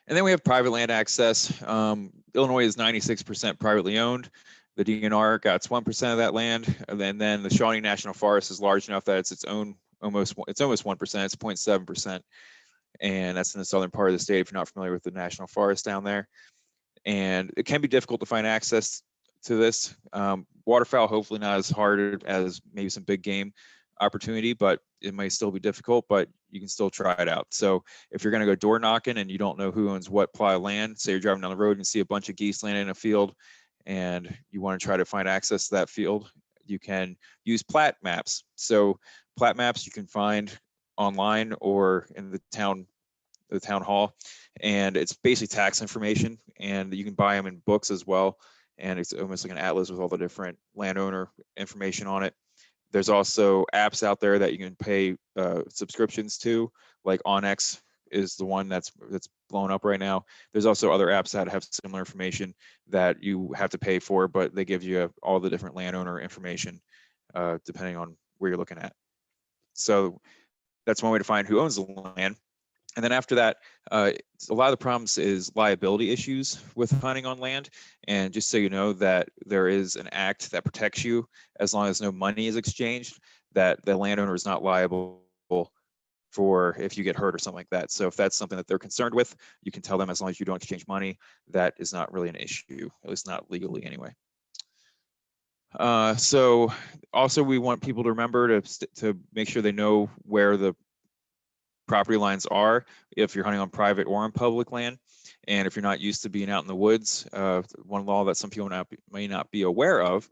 And then we have private land access. Illinois is 96% privately owned. The DNR got 1% of that land. And then the Shawnee National Forest is large enough that it's almost 1%, it's 0.7%. And that's in the southern part of the state if you're not familiar with the National Forest down there. And it can be difficult to find access to this. Waterfowl, hopefully not as hard as maybe some big game opportunity, but it might still be difficult, but you can still try it out. So if you're going to go door knocking and you don't know who owns what plot of land, say you're driving down the road and see a bunch of geese land in a field and you want to try to find access to that field, you can use Plat Maps. So Plat Maps you can find online or in the town hall, and it's basically tax information, and you can buy them in books as well. And it's almost like an atlas with all the different landowner information on it. There's also apps out there that you can pay subscriptions to, like Onyx is the one that's blown up right now. There's also other apps that have similar information that you have to pay for, but they give you all the different landowner information depending on where you're looking at. So that's one way to find who owns the land. And then after that, a lot of the problems is liability issues with hunting on land. And just so you know that there is an act that protects you as long as no money is exchanged, that the landowner is not liable for if you get hurt or something like that. So if that's something that they're concerned with, you can tell them as long as you don't exchange money, that is not really an issue, at least not legally anyway. So also we want people to remember to make sure they know where the property lines are if you're hunting on private or on public land. And if you're not used to being out in the woods, one law that some people may not be aware of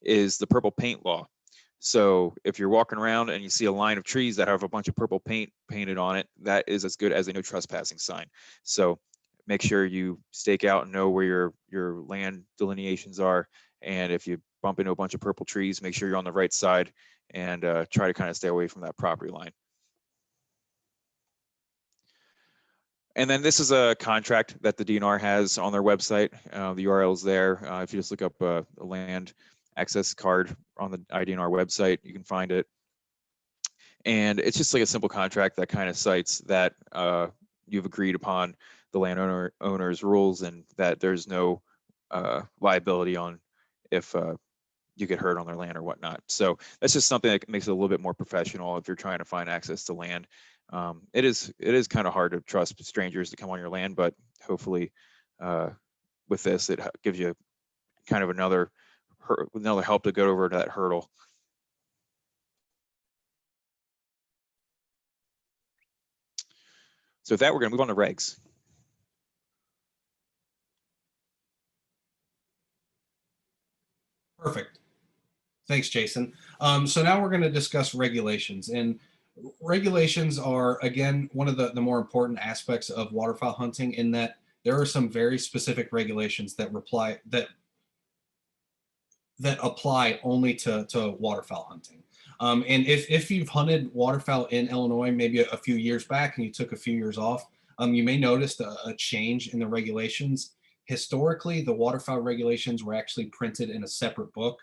is the purple paint law. So if you're walking around and you see a line of trees that have a bunch of purple paint painted on it, that is as good as a no trespassing sign. So make sure you stake out and know where your land delineations are. And if you bump into a bunch of purple trees, make sure you're on the right side and try to kind of stay away from that property line. And then this is a contract that the DNR has on their website. The URL is there. If you just look up a land access card on the Idnr website, you can find it. And it's just like a simple contract that kind of cites that you've agreed upon the landowner's rules and that there's no liability on if you get hurt on their land or whatnot. So that's just something that makes it a little bit more professional if you're trying to find access to land. It is kind of hard to trust strangers to come on your land, but hopefully with this, it gives you kind of another help to get over that hurdle. So with that, we're going to move on to regs. Perfect. Thanks, Jason. So now we're going to discuss regulations, and regulations are, again, one of the more important aspects of waterfowl hunting, in that there are some very specific regulations that apply only to waterfowl hunting. And if you've hunted waterfowl in Illinois, maybe a few years back and you took a few years off, you may notice a change in the regulations. Historically, the waterfowl regulations were actually printed in a separate book.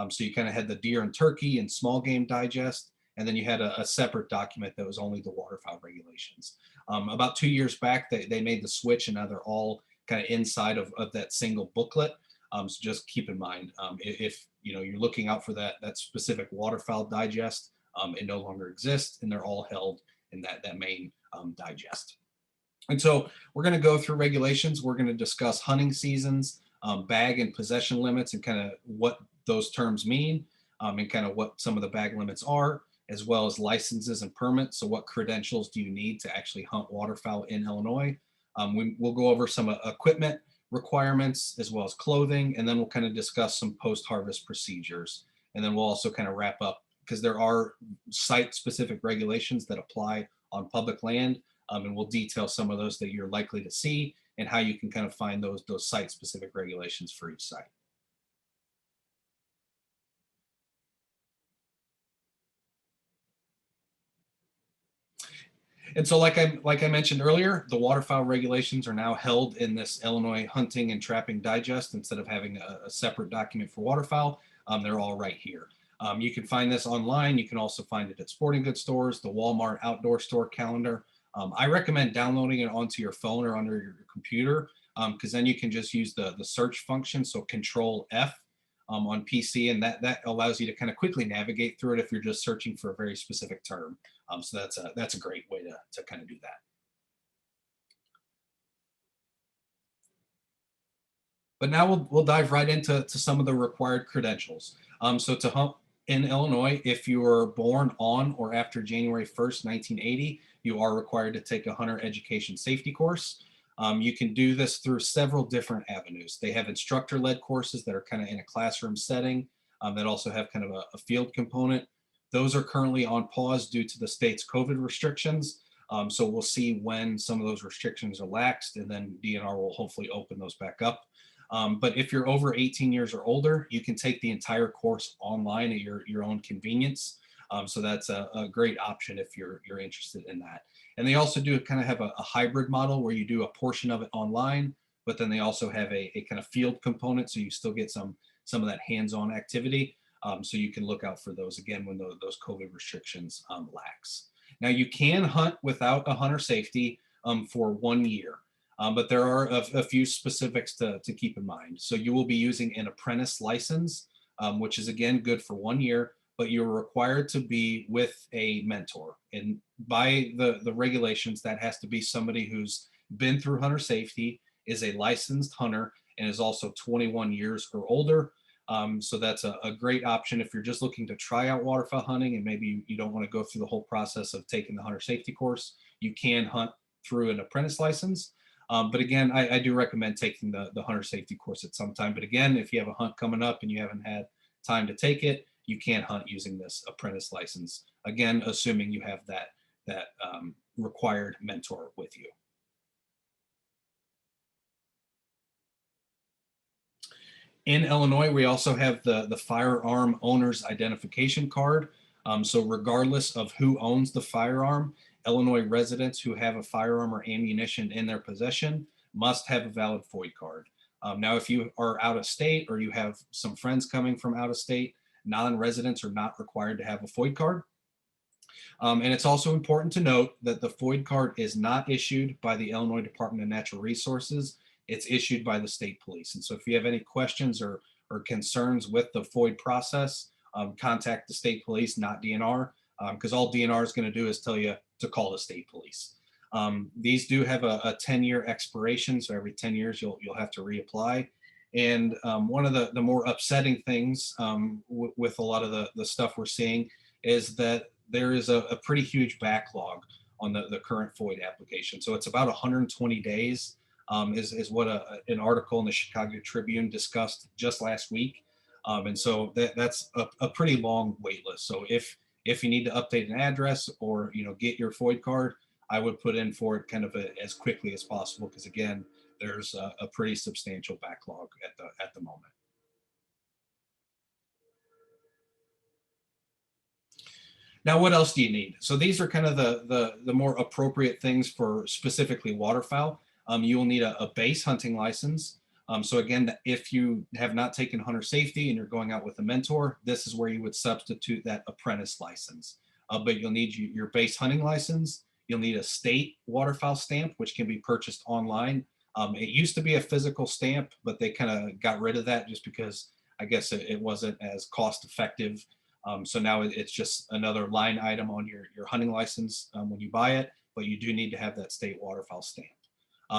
So you kind of had the deer and turkey and small game digest, and then you had a separate document that was only the waterfowl regulations. About 2 years back, they made the switch, and now they're all kind of inside of that single booklet. So just keep in mind, if you're looking out for that specific waterfowl digest, it no longer exists, and they're all held in that main digest. And so we're going to go through regulations. We're going to discuss hunting seasons, bag and possession limits, and kind of what those terms mean, and kind of what some of the bag limits are, as well as licenses and permits. So what credentials do you need to actually hunt waterfowl in Illinois? We'll go over some equipment requirements as well as clothing, and then we'll kind of discuss some post-harvest procedures. And then we'll also kind of wrap up, because there are site-specific regulations that apply on public land, and we'll detail some of those that you're likely to see and how you can kind of find those site-specific regulations for each site. And so like I mentioned earlier, the waterfowl regulations are now held in this Illinois Hunting and Trapping Digest. Instead of having a separate document for waterfowl, they're all right here. You can find this online. You can also find it at sporting goods stores, the Walmart outdoor store calendar. I recommend downloading it onto your phone or under your computer, because then you can just use the search function, so Control F on PC, and that allows you to kind of quickly navigate through it if you're just searching for a very specific term. So that's a great way to kind of do that. But now we'll dive right into some of the required credentials. So to hunt in Illinois, if you were born on or after January 1st, 1980, you are required to take a hunter education safety course. You can do this through several different avenues. They have instructor-led courses that are kind of in a classroom setting, that also have kind of a field component. Those are currently on pause due to the state's COVID restrictions. So we'll see when some of those restrictions are laxed, and then DNR will hopefully open those back up. But if you're over 18 years or older, you can take the entire course online at your own convenience. So that's a great option if you're interested in that. And they also do kind of have a hybrid model where you do a portion of it online, but then they also have a kind of field component, so you still get some of that hands-on activity. So you can look out for those again when those COVID restrictions lax. Now you can hunt without a hunter safety for 1 year. But there are a few specifics to keep in mind. So you will be using an apprentice license, which is again good for 1 year, but you're required to be with a mentor. And by the regulations, that has to be somebody who's been through hunter safety, is a licensed hunter, and is also 21 years or older. So that's a great option if you're just looking to try out waterfowl hunting and maybe you don't want to go through the whole process of taking the hunter safety course. You can hunt through an apprentice license. But again, I do recommend taking the hunter safety course at some time. But again, if you have a hunt coming up and you haven't had time to take it, you can hunt using this apprentice license. Again, assuming you have that required mentor with you. In Illinois, we also have the firearm owner's identification card. So regardless of who owns the firearm, Illinois residents who have a firearm or ammunition in their possession must have a valid FOID card. Now, if you are out of state or you have some friends coming from out of state, non-residents are not required to have a FOID card. And it's also important to note that the FOID card is not issued by the Illinois Department of Natural Resources. It's issued by the state police. And so if you have any questions or concerns with the FOID process, contact the state police, not DNR, because all DNR is going to do is tell you to call the state police. These do have a 10-year expiration, so every 10 years you'll have to reapply. And one of the more upsetting things with a lot of the stuff we're seeing is that there is a pretty huge backlog on the current FOID application. So it's about 120 days is what an article in the Chicago Tribune discussed just last week. And so that's a pretty long wait list. So if you need to update an address or get your FOID card, I would put in for it kind of as quickly as possible, because again, there's a pretty substantial backlog at the moment. Now, what else do you need? So these are kind of the more appropriate things for specifically waterfowl. You will need a base hunting license. So again, if you have not taken hunter safety and you're going out with a mentor, this is where you would substitute that apprentice license. But you'll need your base hunting license. You'll need a state waterfowl stamp, which can be purchased online. It used to be a physical stamp, but they kind of got rid of that just because I guess it wasn't as cost effective. So now it's just another line item on your hunting license when you buy it, but you do need to have that state waterfowl stamp.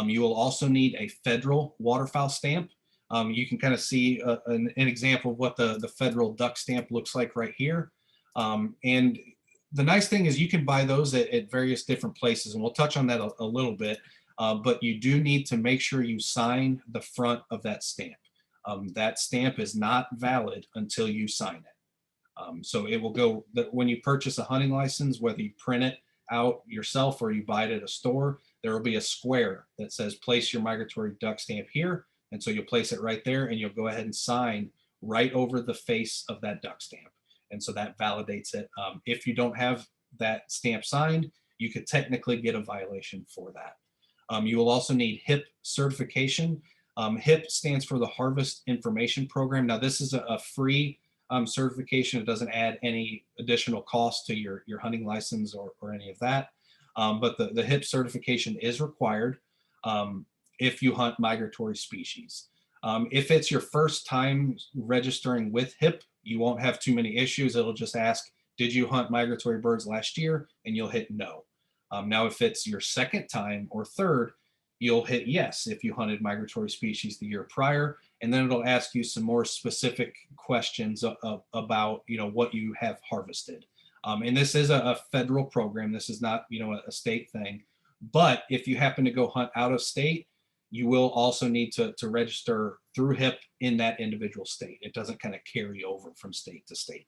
You will also need a federal waterfowl stamp. You can kind of see an example of what the federal duck stamp looks like right here. And the nice thing is you can buy those at various different places, and we'll touch on that a little bit, but you do need to make sure you sign the front of that stamp. That stamp is not valid until you sign it. So it will go, when you purchase a hunting license, whether you print it out yourself or you buy it at a store, there will be a square that says place your migratory duck stamp here. And so you'll place it right there and you'll go ahead and sign right over the face of that duck stamp. And so that validates it. If you don't have that stamp signed, you could technically get a violation for that. You will also need HIP certification. HIP stands for the Harvest Information Program. Now this is a free certification. It doesn't add any additional cost to your hunting license or any of that. But the HIP certification is required if you hunt migratory species. If it's your first time registering with HIP, you won't have too many issues. It'll just ask, did you hunt migratory birds last year? And you'll hit no. Now, if it's your second time or third, you'll hit yes if you hunted migratory species the year prior, and then it'll ask you some more specific questions about what you have harvested. And this is a federal program. This is not a state thing. But if you happen to go hunt out of state, you will also need to register through HIP in that individual state. It doesn't kind of carry over from state to state.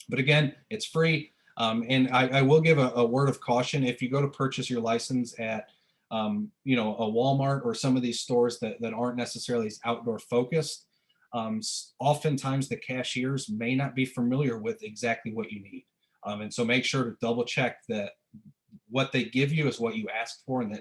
But again, it's free. And I will give a word of caution. If you go to purchase your license at a Walmart or some of these stores that aren't necessarily as outdoor focused, oftentimes the cashiers may not be familiar with exactly what you need. And so make sure to double check that what they give you is what you asked for and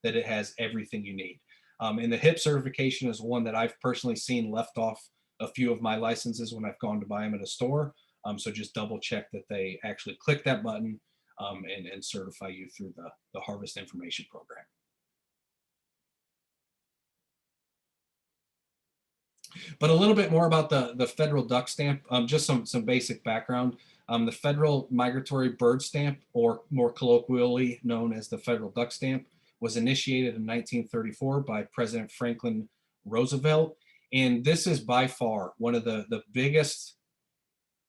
that it has everything you need. And the HIP certification is one that I've personally seen left off a few of my licenses when I've gone to buy them at a store. So just double check that they actually click that button and certify you through the Harvest Information Program. But a little bit more about the federal duck stamp, just some basic background. The federal migratory bird stamp, or more colloquially known as the federal duck stamp, was initiated in 1934 by President Franklin Roosevelt. And this is by far one of the biggest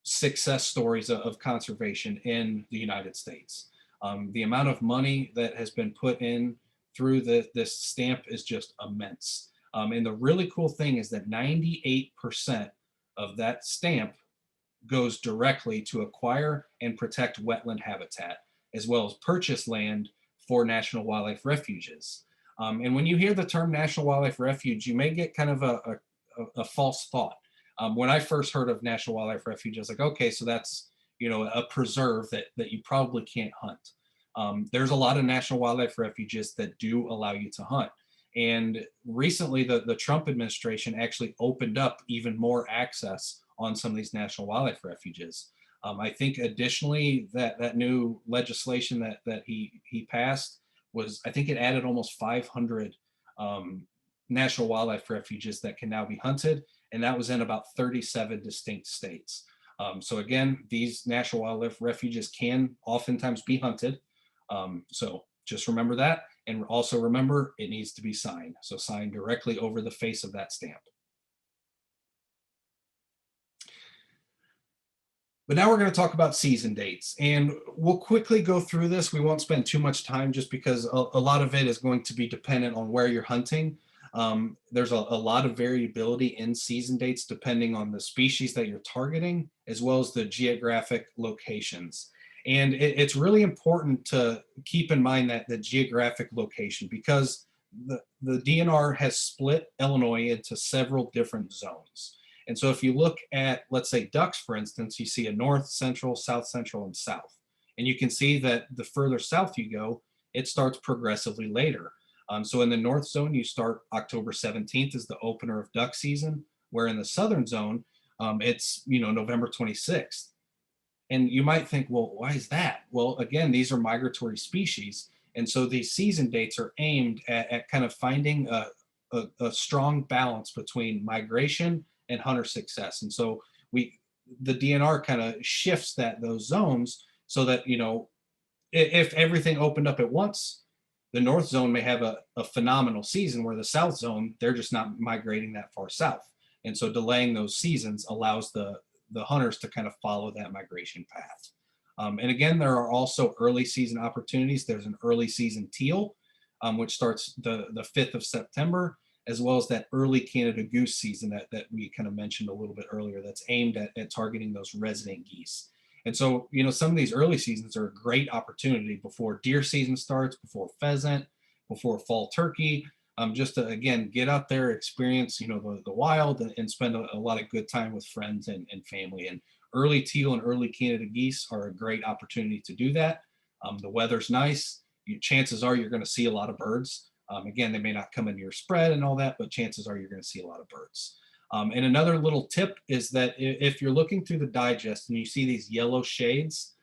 success stories of conservation in the United States. The amount of money that has been put in through this stamp is just immense. And the really cool thing is that 98% of that stamp goes directly to acquire and protect wetland habitat, as well as purchase land for national wildlife refuges. And when you hear the term National Wildlife Refuge, you may get kind of a false thought. When I first heard of National Wildlife Refuge, I was like, okay, so that's a preserve that you probably can't hunt. There's a lot of national wildlife refuges that do allow you to hunt. And recently, the Trump administration actually opened up even more access on some of these national wildlife refuges. I think additionally that new legislation that he passed was, I think it added almost 500 national wildlife refuges that can now be hunted, and that was in about 37 distinct states. So again, these national wildlife refuges can oftentimes be hunted. So just remember that, and also remember it needs to be signed. So signed directly over the face of that stamp. But now we're going to talk about season dates, and we'll quickly go through this. We won't spend too much time just because a lot of it is going to be dependent on where you're hunting. There's a lot of variability in season dates depending on the species that you're targeting, as well as the geographic locations. And it's really important to keep in mind that the geographic location, because the DNR has split Illinois into several different zones. And so if you look at, let's say, ducks, for instance, you see a north, central, south central, and south. And you can see that the further south you go, it starts progressively later. So in the north zone, you start October 17th is the opener of duck season, where in the southern zone, it's November 26th. And you might think, well, why is that? Well, again, these are migratory species. And so these season dates are aimed at kind of finding a strong balance between migration and hunter success. And so the DNR kind of shifts those zones so that, if everything opened up at once, the north zone may have a phenomenal season, where the south zone, they're just not migrating that far south. And so delaying those seasons allows the hunters to kind of follow that migration path. And again, there are also early season opportunities. There's an early season teal, which starts the 5th of September, as well as that early Canada goose season that we kind of mentioned a little bit earlier, that's aimed at targeting those resident geese. And so, some of these early seasons are a great opportunity before deer season starts, before pheasant, before fall turkey, just to, again, get out there, experience, the wild, and spend a lot of good time with friends and family. And early teal and early Canada geese are a great opportunity to do that. The weather's nice. Chances are you're going to see a lot of birds. Again, they may not come into your spread and all that, but chances are you're going to see a lot of birds. And another little tip is that if you're looking through the digest and you see these yellow shades,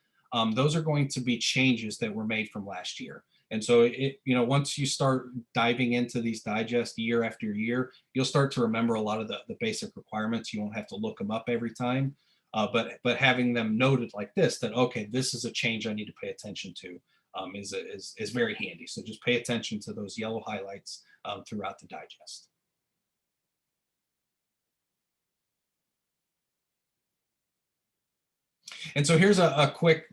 those are going to be changes that were made from last year. And so, once you start diving into these digests year after year, you'll start to remember a lot of the basic requirements. You won't have to look them up every time, but having them noted like this, that, okay, this is a change I need to pay attention to, is very handy. So just pay attention to those yellow highlights throughout the digest. And so here's a quick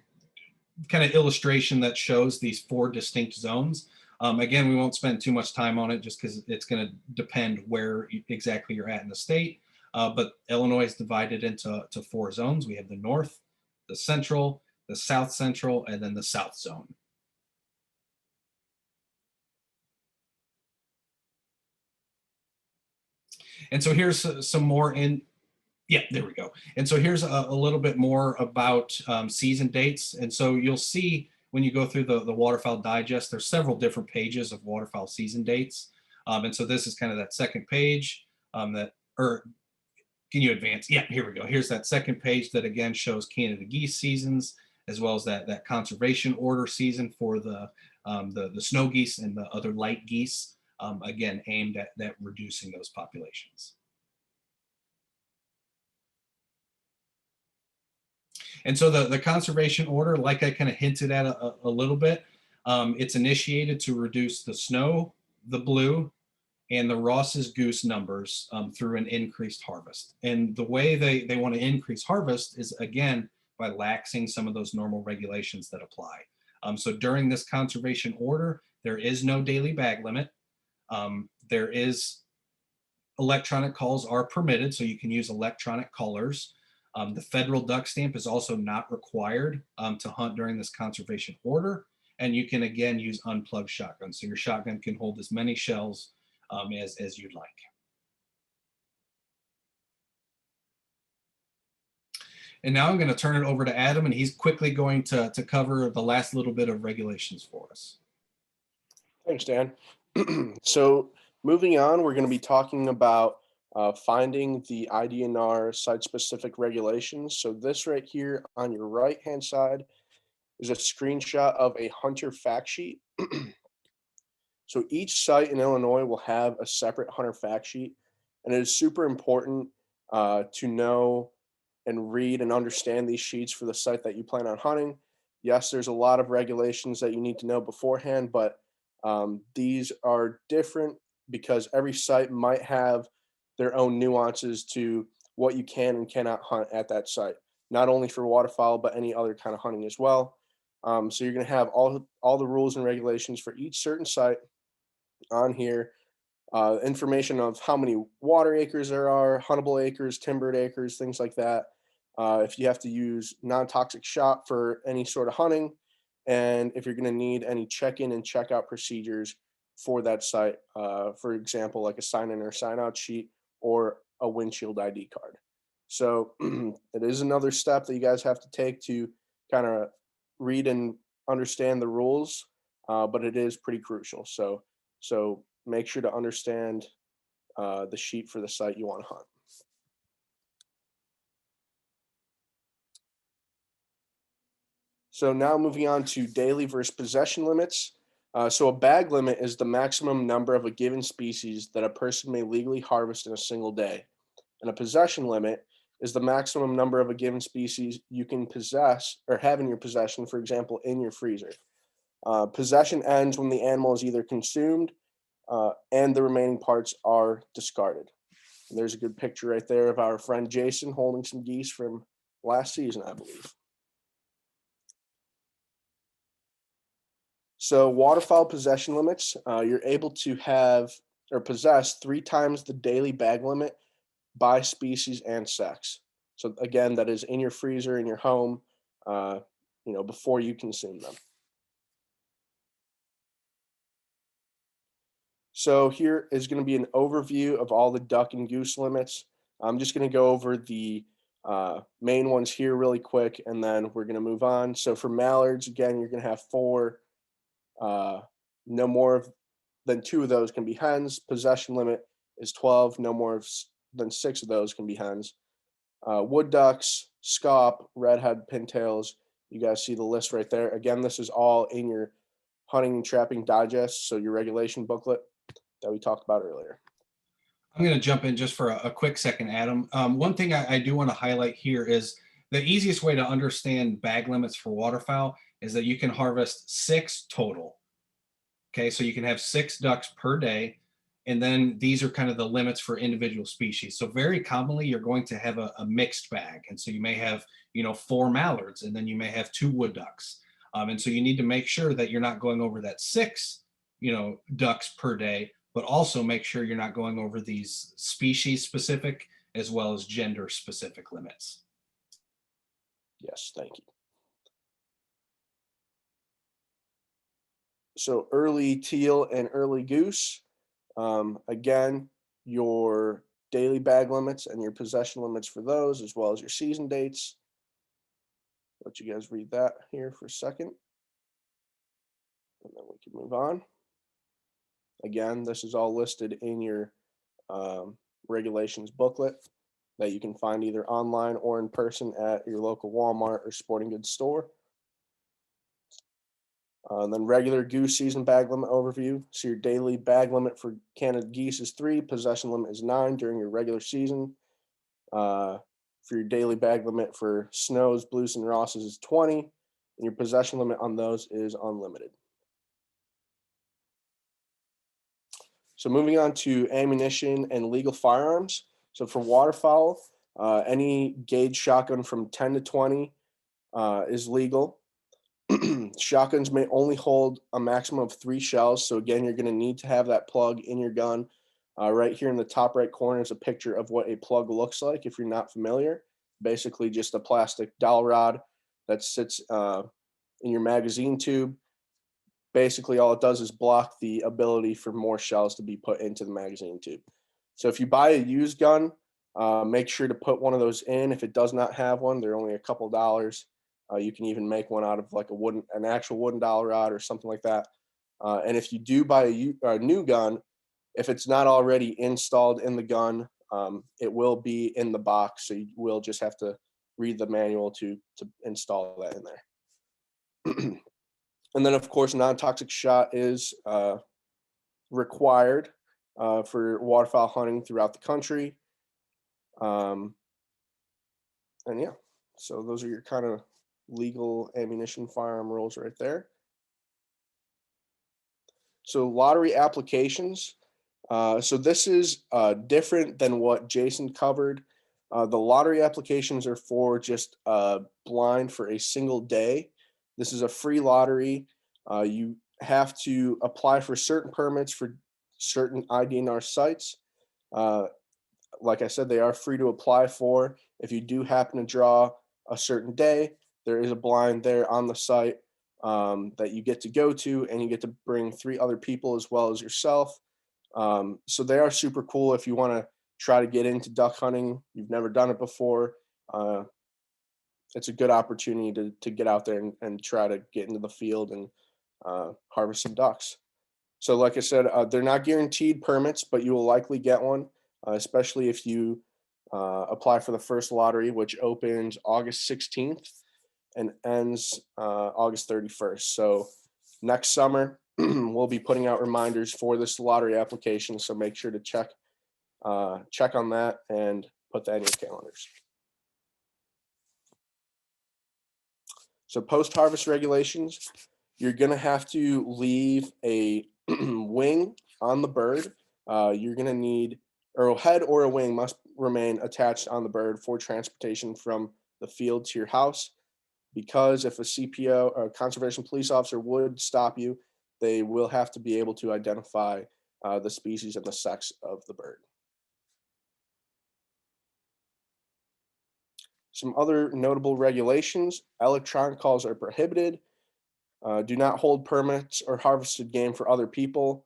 kind of illustration that shows these 4 distinct zones. Again, we won't spend too much time on it just because it's going to depend where exactly you're at in the state. But Illinois is divided into 4 zones. We have the north, the central, the south central, and then the south zone. And so here's some more yeah, there we go. And so here's a little bit more about season dates. And so you'll see when you go through the Waterfowl Digest, there's several different pages of waterfowl season dates. And so this is kind of that second page or can you advance? Yeah, here we go. Here's that second page that again shows Canada geese seasons, as well as that conservation order season for the snow geese and the other light geese, again, aimed at reducing those populations. And so the conservation order, like I kind of hinted at a little bit, it's initiated to reduce the snow, the blue, and the Ross's goose numbers through an increased harvest. And the way they want to increase harvest is, again, by laxing some of those normal regulations that apply. So during this conservation order, there is no daily bag limit. There is electronic calls are permitted, so you can use electronic callers. The federal duck stamp is also not required to hunt during this conservation order. And you can, again, use unplugged shotguns. So your shotgun can hold as many shells as you'd like. And now I'm going to turn it over to Adam, and he's quickly going to cover the last little bit of regulations for us. Thanks, Dan. So moving on, we're going to be talking about finding the Idnr site-specific regulations. So this right here on your right-hand side is a screenshot of a hunter fact sheet. So each site in Illinois will have a separate hunter fact sheet, and it is super important to know and read and understand these sheets for the site that you plan on hunting. Yes, there's a lot of regulations that you need to know beforehand, but these are different because every site might have their own nuances to what you can and cannot hunt at that site, not only for waterfowl, but any other kind of hunting as well. So you're going to have all the rules and regulations for each certain site on here, information of how many water acres there are, huntable acres, timbered acres, things like that. If you have to use non-toxic shot for any sort of hunting, and if you're going to need any check-in and check-out procedures for that site, for example, like a sign-in or sign-out sheet or a windshield ID card. So it is another step that you guys have to take to kind of read and understand the rules, but it is pretty crucial. So make sure to understand the sheet for the site you want to hunt. So now moving on to daily versus possession limits. So a bag limit is the maximum number of a given species that a person may legally harvest in a single day. And a possession limit is the maximum number of a given species you can possess or have in your possession, for example, in your freezer. Possession ends when the animal is either consumed and the remaining parts are discarded. And there's a good picture right there of our friend Jason holding some geese from last season, I believe. So waterfowl possession limits, you're able to have or possess 3 times the daily bag limit by species and sex. So again, that is in your freezer, in your home, before you consume them. So here is going to be an overview of all the duck and goose limits. I'm just going to go over the main ones here really quick, and then we're going to move on. So for mallards, again, you're going to have 4. No more than 2 of those can be hens. Possession limit is 12. No more than 6 of those can be hens. Wood ducks, scaup, redhead, pintails. You guys see the list right there. Again, this is all in your hunting and trapping digest, so your regulation booklet that we talked about earlier. I'm going to jump in just for a quick second, Adam. One thing I do want to highlight here is the easiest way to understand bag limits for waterfowl is that you can harvest 6 total. Okay, so you can have 6 ducks per day, and then these are kind of the limits for individual species. So very commonly, you're going to have a mixed bag, and so you may have 4 mallards, and then you may have 2 wood ducks, and so you need to make sure that you're not going over that 6 ducks per day, but also make sure you're not going over these species specific as well as gender specific limits. Yes, thank you. So early teal and early goose, again, your daily bag limits and your possession limits for those, as well as your season dates. Let you guys read that here for a second, and then we can move on. Again, this is all listed in your regulations booklet that you can find either online or in person at your local Walmart or sporting goods store. Then regular goose season bag limit overview. So your daily bag limit for Canada geese is 3, possession limit is 9 during your regular season. For your daily bag limit for snows, blues, and Rosses is 20, and your possession limit on those is unlimited. So moving on to ammunition and legal firearms. So for waterfowl, any gauge shotgun from 10 to 20 is legal. Shotguns may only hold a maximum of 3 shells. So again, you're going to need to have that plug in your gun. Right here in the top right corner is a picture of what a plug looks like if you're not familiar. Basically just a plastic dowel rod that sits in your magazine tube. Basically all it does is block the ability for more shells to be put into the magazine tube. So if you buy a used gun, make sure to put one of those in. If it does not have one, they're only a couple dollars. You can even make one out of like an actual wooden dowel rod or something like that. And if you do buy a new gun, if it's not already installed in the gun, it will be in the box. So you will just have to read the manual to install that in there. And then, of course, non-toxic shot is required for waterfowl hunting throughout the country. And yeah, so those are your kind of legal ammunition firearm rules right there. So lottery applications. So this is different than what Jason covered. The lottery applications are for just blind for a single day. This is a free lottery. You have to apply for certain permits for certain Idnr sites. Like I said, they are free to apply for. If you do happen to draw a certain day, there is a blind there on the site that you get to go to, and you get to bring 3 other people as well as yourself. So they are super cool if you want to try to get into duck hunting, you've never done it before, it's a good opportunity to get out there and try to get into the field and harvest some ducks. So like I said, they're not guaranteed permits, but you will likely get one, especially if you apply for the first lottery, which opens August 16th and ends August 31st. So next summer, we'll be putting out reminders for this lottery application. So make sure to check on that and put that in your calendars. So post-harvest regulations, you're going to have to leave a wing on the bird. You're going to need, or a head or a wing must remain attached on the bird for transportation from the field to your house. Because if a CPO or a conservation police officer would stop you, they will have to be able to identify the species and the sex of the bird. Some other notable regulations: electronic calls are prohibited. Do not hold permits or harvested game for other people.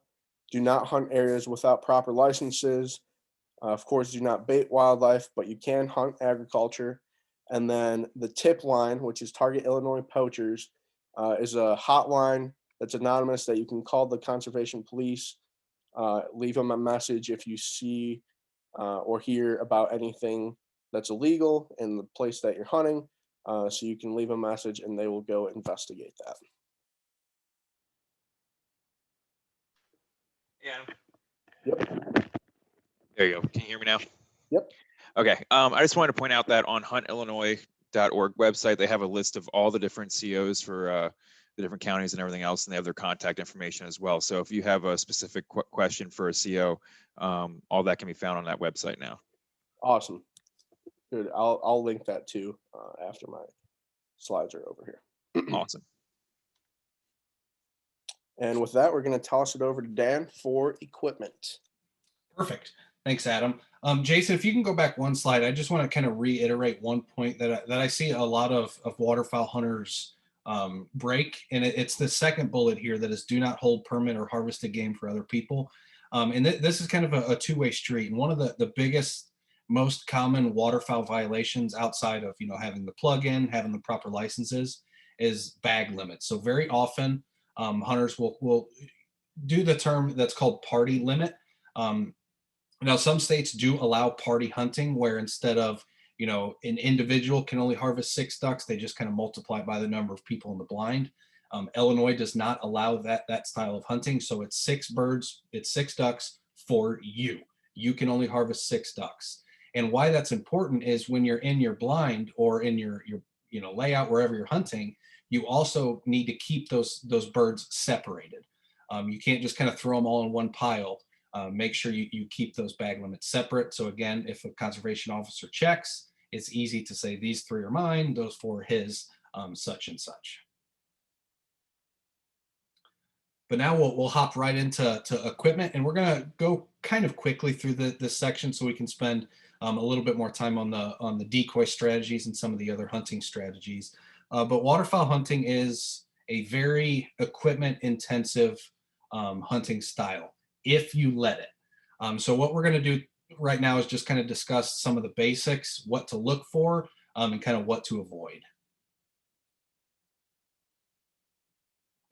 Do not hunt areas without proper licenses. Of course, do not bait wildlife, but you can hunt agriculture. And then the tip line, which is Target Illinois Poachers, is a hotline that's anonymous that you can call the conservation police, leave them a message if you see or hear about anything that's illegal in the place that you're hunting. So you can leave a message and they will go investigate that. Yeah. Yep. There you go. Can you hear me now? Yep. Okay. I just wanted to point out that on huntillinois.org website, they have a list of all the different COs for the different counties and everything else, and they have their contact information as well. So if you have a specific question for a CO, all that can be found on that website now. Awesome. Good. I'll link that too after my slides are over here. Awesome. And with that, we're going to toss it over to Dan for equipment. Perfect. Thanks, Adam. Jason, if you can go back one slide, I just want to kind of reiterate one point that I see a lot of waterfowl hunters break, and it's the second bullet here that is do not hold permit or harvested game for other people. And this is kind of a two-way street. And one of the biggest, most common waterfowl violations outside of, having the plug-in, having the proper licenses, is bag limits. So very often hunters will do the term that's called party limit. Now, some states do allow party hunting, where instead of, an individual can only harvest 6 ducks, they just kind of multiply it by the number of people in the blind. Illinois does not allow that style of hunting. So it's 6 birds, it's 6 ducks for you. You can only harvest 6 ducks. And why that's important is when you're in your blind or in your layout wherever you're hunting, you also need to keep those birds separated. You can't just kind of throw them all in one pile. Make sure you keep those bag limits separate. So again, if a conservation officer checks, it's easy to say these 3 are mine, those 4 are his, such and such. But now we'll hop right into equipment, and we're going to go kind of quickly through this section so we can spend a little bit more time on the decoy strategies and some of the other hunting strategies. But waterfowl hunting is a very equipment intensive hunting style, if you let it. So what we're going to do right now is just kind of discuss some of the basics, what to look for, and kind of what to avoid.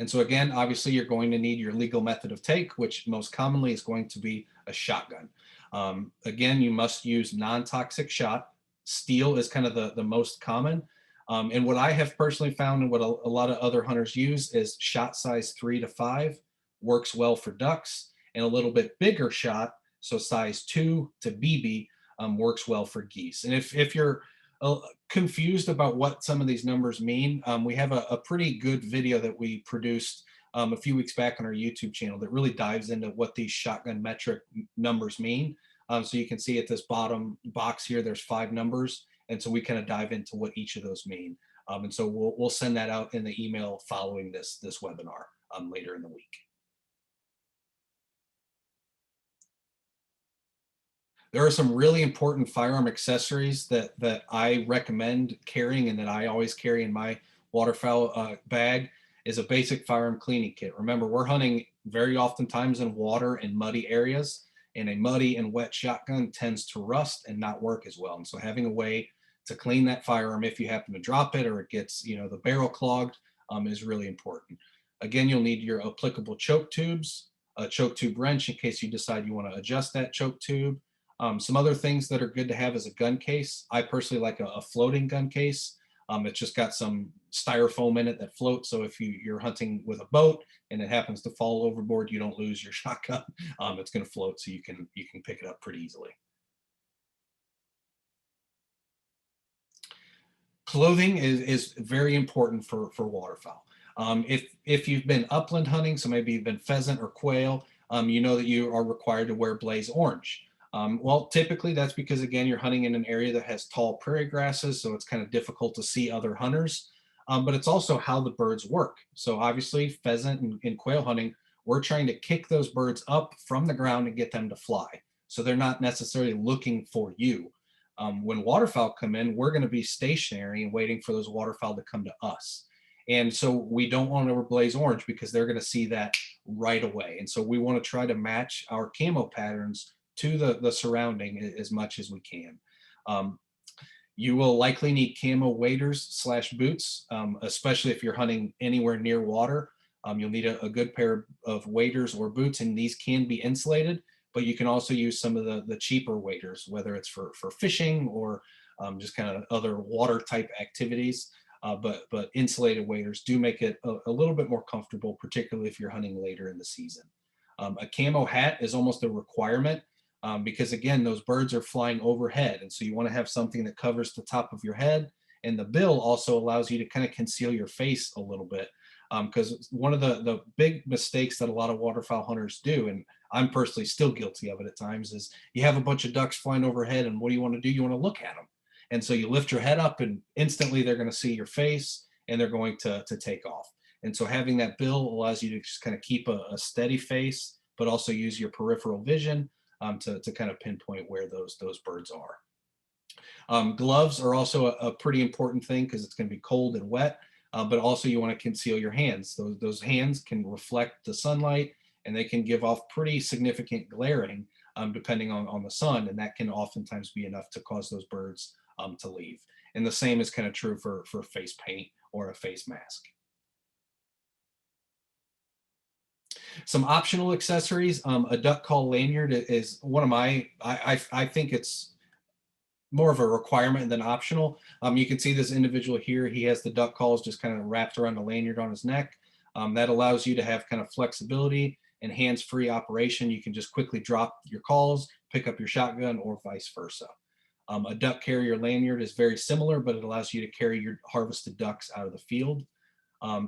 And so again, obviously you're going to need your legal method of take, which most commonly is going to be a shotgun. Again, you must use non-toxic shot. Steel is kind of the most common. And what I have personally found, and what a lot of other hunters use, is shot size 3 to 5 works well for ducks, and a little bit bigger shot, so size 2 to BB, works well for geese. And if you're confused about what some of these numbers mean, we have a pretty good video that we produced a few weeks back on our YouTube channel that really dives into what these shotgun metric numbers mean. So you can see at this bottom box here, there's 5 numbers. And so we kind of dive into what each of those mean. And so we'll send that out in the email following this webinar later in the week. There are some really important firearm accessories that I recommend carrying, and that I always carry in my waterfowl bag, is a basic firearm cleaning kit. Remember, we're hunting very oftentimes in water and muddy areas, and a muddy and wet shotgun tends to rust and not work as well. And so having a way to clean that firearm if you happen to drop it or it gets, the barrel clogged, is really important. Again, you'll need your applicable choke tubes, a choke tube wrench in case you decide you want to adjust that choke tube. Some other things that are good to have is a gun case. I personally like a floating gun case. It's just got some styrofoam in it that floats. So if you're hunting with a boat and it happens to fall overboard, you don't lose your shotgun. It's going to float, so you can pick it up pretty easily. Clothing is very important for waterfowl. If you've been upland hunting, so maybe you've been pheasant or quail, you know that you are required to wear blaze orange. Well, typically that's because, again, you're hunting in an area that has tall prairie grasses, so it's kind of difficult to see other hunters. But it's also how the birds work. So obviously pheasant and quail hunting, we're trying to kick those birds up from the ground and get them to fly. So they're not necessarily looking for you. When waterfowl come in, we're going to be stationary and waiting for those waterfowl to come to us. And so we don't want to blaze orange because they're going to see that right away. And so we want to try to match our camo patterns to the surrounding as much as we can. You will likely need camo waders / boots, especially if you're hunting anywhere near water. You'll need a good pair of waders or boots, and these can be insulated, but you can also use some of the cheaper waders, whether it's for fishing or just kind of other water type activities. But insulated waders do make it a little bit more comfortable, particularly if you're hunting later in the season. A camo hat is almost a requirement because, again, those birds are flying overhead. And so you want to have something that covers the top of your head. And the bill also allows you to kind of conceal your face a little bit. Because one of the big mistakes that a lot of waterfowl hunters do, and I'm personally still guilty of it at times, is you have a bunch of ducks flying overhead, and what do you want to do? You want to look at them. And so you lift your head up and instantly they're going to see your face and they're going to take off. And so having that bill allows you to just kind of keep a steady face, but also use your peripheral vision to kind of pinpoint where those birds are. Gloves are also a pretty important thing because it's going to be cold and wet, but also you want to conceal your hands. Those hands can reflect the sunlight and they can give off pretty significant glaring depending on the sun, and that can oftentimes be enough to cause those birds to leave. And the same is kind of true for face paint or a face mask. Some optional accessories. A duck call lanyard is one of my, I think it's more of a requirement than optional. You can see this individual here, he has the duck calls just kind of wrapped around the lanyard on his neck. That allows you to have kind of flexibility and hands-free operation. You can just quickly drop your calls, pick up your shotgun, or vice versa. A duck carrier lanyard is very similar, but it allows you to carry your harvested ducks out of the field.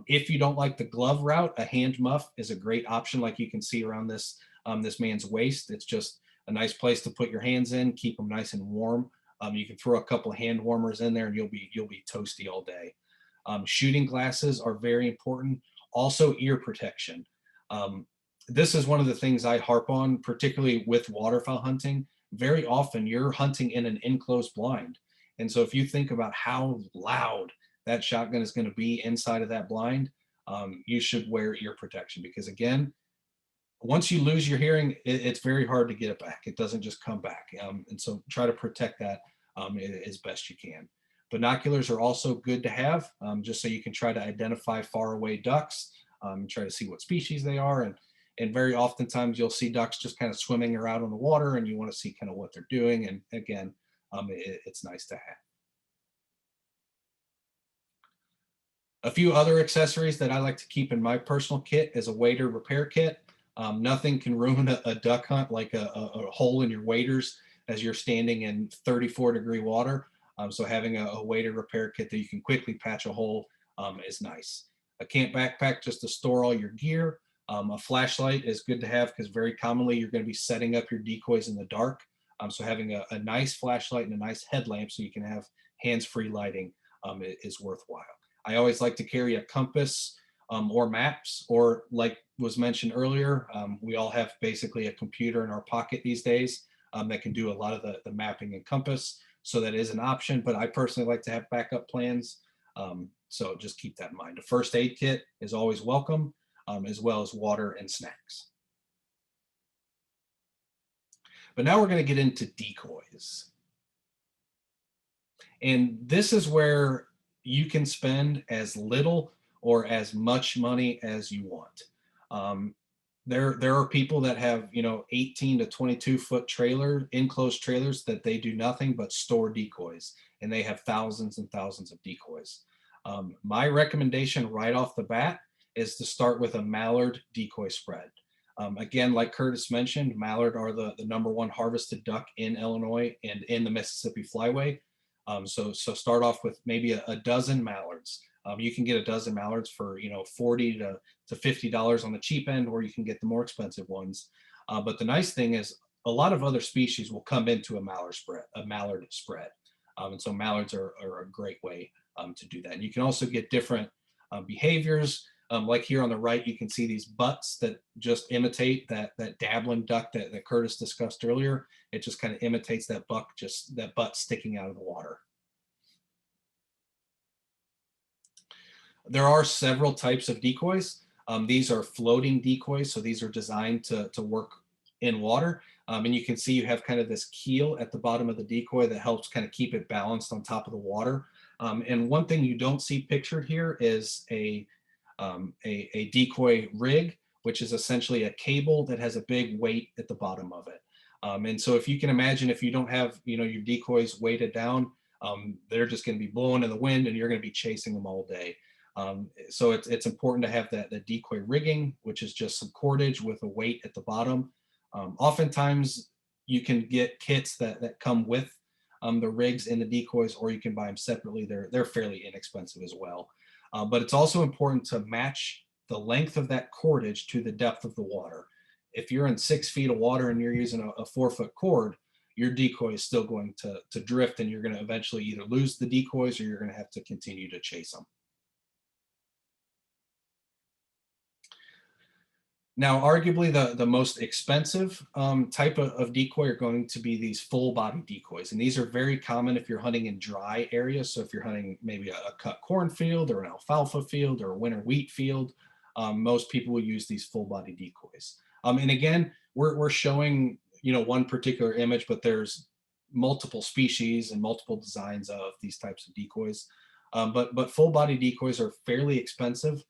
If you don't like the glove route, a hand muff is a great option, like you can see around this man's waist. It's just a nice place to put your hands in, keep them nice and warm. You can throw a couple of hand warmers in there and you'll be toasty all day. Shooting glasses are very important. Also ear protection. This is one of the things I harp on, particularly with waterfowl hunting. Very often you're hunting in an enclosed blind. And so if you think about how loud that shotgun is going to be inside of that blind, you should wear ear protection because, again, once you lose your hearing, it's very hard to get it back. It doesn't just come back. And so try to protect that as best you can. Binoculars are also good to have, just so you can try to identify faraway ducks, try to see what species they are. And very oftentimes you'll see ducks just kind of swimming around on the water and you want to see kind of what they're doing. And again, it's nice to have. A few other accessories that I like to keep in my personal kit is a wader repair kit. Nothing can ruin a duck hunt like a hole in your waders as you're standing in 34-degree water. So having a wader repair kit that you can quickly patch a hole is nice. A camp backpack just to store all your gear. A flashlight is good to have because very commonly you're going to be setting up your decoys in the dark. So having a nice flashlight and a nice headlamp so you can have hands-free lighting is worthwhile. I always like to carry a compass or maps, or like was mentioned earlier, we all have basically a computer in our pocket these days that can do a lot of the mapping and compass. So that is an option, but I personally like to have backup plans. So just keep that in mind. A first aid kit is always welcome, as well as water and snacks. But now we're going to get into decoys. And this is where you can spend as little or as much money as you want. There are people that have, 18 to 22 foot enclosed trailers that they do nothing but store decoys, and they have thousands and thousands of decoys. My recommendation right off the bat is to start with a mallard decoy spread. Again, like Curtis mentioned, mallard are the #1 harvested duck in Illinois and in the Mississippi Flyway. So start off with maybe a dozen mallards. You can get a dozen mallards for $40 to $50 on the cheap end, or you can get the more expensive ones. But the nice thing is a lot of other species will come into a mallard spread. And so mallards are a great way to do that. And you can also get different behaviors. Like here on the right, you can see these butts that just imitate that dabbling duck that Curtis discussed earlier. It just kind of imitates that butt sticking out of the water. There are several types of decoys. These are floating decoys, so these are designed to work in water. And you can see you have kind of this keel at the bottom of the decoy that helps kind of keep it balanced on top of the water. And one thing you don't see pictured here is a decoy rig, which is essentially a cable that has a big weight at the bottom of it. And so if you can imagine, if you don't have your decoys weighted down, they're just going to be blowing in the wind and you're going to be chasing them all day. So it's important to have the decoy rigging, which is just some cordage with a weight at the bottom. Oftentimes you can get kits that come with the rigs and the decoys, or you can buy them separately. They're fairly inexpensive as well. But it's also important to match the length of that cordage to the depth of the water. If you're in 6 feet of water and you're using a 4-foot cord, your decoy is still going to drift, and you're going to eventually either lose the decoys or you're going to have to continue to chase them. Now, arguably the most expensive type of decoy are going to be these full body decoys. And these are very common if you're hunting in dry areas. So if you're hunting maybe a cut cornfield or an alfalfa field or a winter wheat field, most people will use these full body decoys. And again, we're showing, one particular image, but there's multiple species and multiple designs of these types of decoys. But full body decoys are fairly expensive.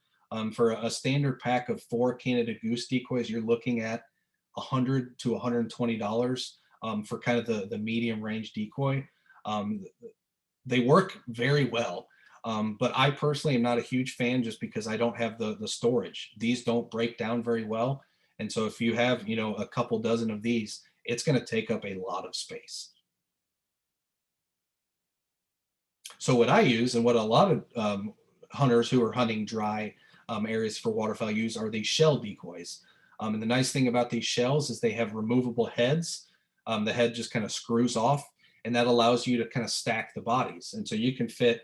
For a standard pack of 4 Canada Goose decoys, you're looking at $100 to $120 for kind of the medium range decoy. They work very well, but I personally am not a huge fan just because I don't have the storage. These don't break down very well. And so if you have, a couple dozen of these, it's going to take up a lot of space. So what I use, and what a lot of hunters who are hunting dry areas for waterfowl use, are these shell decoys. And the nice thing about these shells is they have removable heads. The head just kind of screws off, and that allows you to kind of stack the bodies. And so you can fit,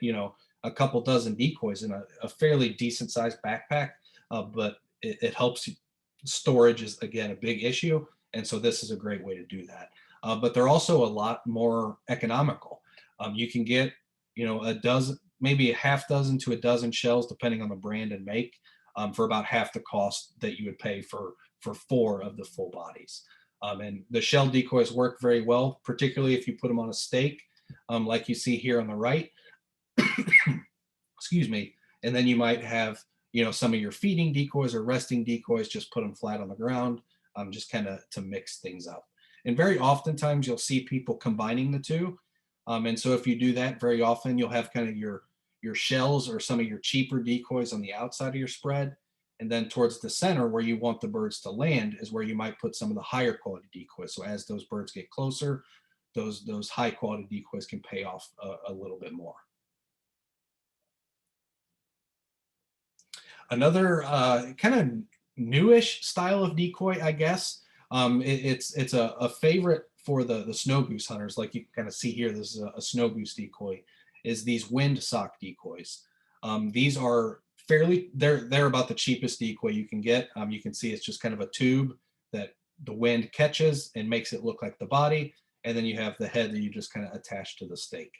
a couple dozen decoys in a fairly decent sized backpack, but it helps. Storage is, again, a big issue. And so this is a great way to do that. But they're also a lot more economical. You can get, a dozen, maybe a half dozen to a dozen shells, depending on the brand and make, for about half the cost that you would pay for 4 of the full bodies. And the shell decoys work very well, particularly if you put them on a stake, like you see here on the right. Excuse me. And then you might have, some of your feeding decoys or resting decoys, just put them flat on the ground, just kind of to mix things up. And very oftentimes you'll see people combining the two. And so if you do that, very often you'll have kind of your shells or some of your cheaper decoys on the outside of your spread. And then towards the center where you want the birds to land is where you might put some of the higher quality decoys. So as those birds get closer, those high quality decoys can pay off a little bit more. Another kind of newish style of decoy, I guess. It's a favorite for the snow goose hunters. Like you can kind of see here, this is a snow goose decoy, is these wind sock decoys. These are they're about the cheapest decoy you can get. You can see it's just kind of a tube that the wind catches and makes it look like the body. And then you have the head that you just kind of attach to the stake.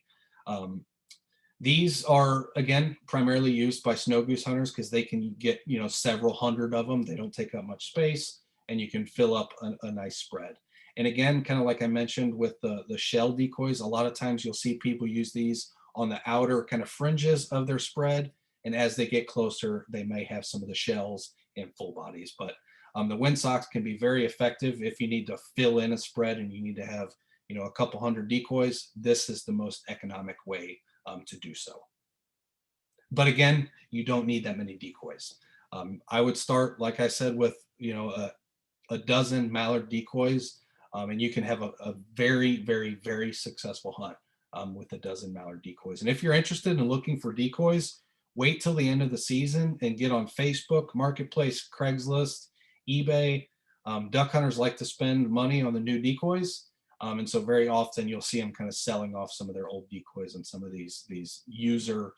These are, again, primarily used by snow goose hunters because they can get, several hundred of them. They don't take up much space, and you can fill up a nice spread. And again, kind of like I mentioned with the shell decoys, a lot of times you'll see people use these on the outer kind of fringes of their spread. And as they get closer, they may have some of the shells in full bodies. But the windsocks can be very effective if you need to fill in a spread and you need to have, you know, a couple hundred decoys. This is the most economic way to do so. But again, you don't need that many decoys. I would start, like I said, with, you know, a dozen mallard decoys, and you can have a very, very, very successful hunt with a dozen mallard decoys. And if you're interested in looking for decoys, wait till the end of the season and get on Facebook, Marketplace, Craigslist, eBay. Duck hunters like to spend money on the new decoys. And so very often you'll see them kind of selling off some of their old decoys and some of these user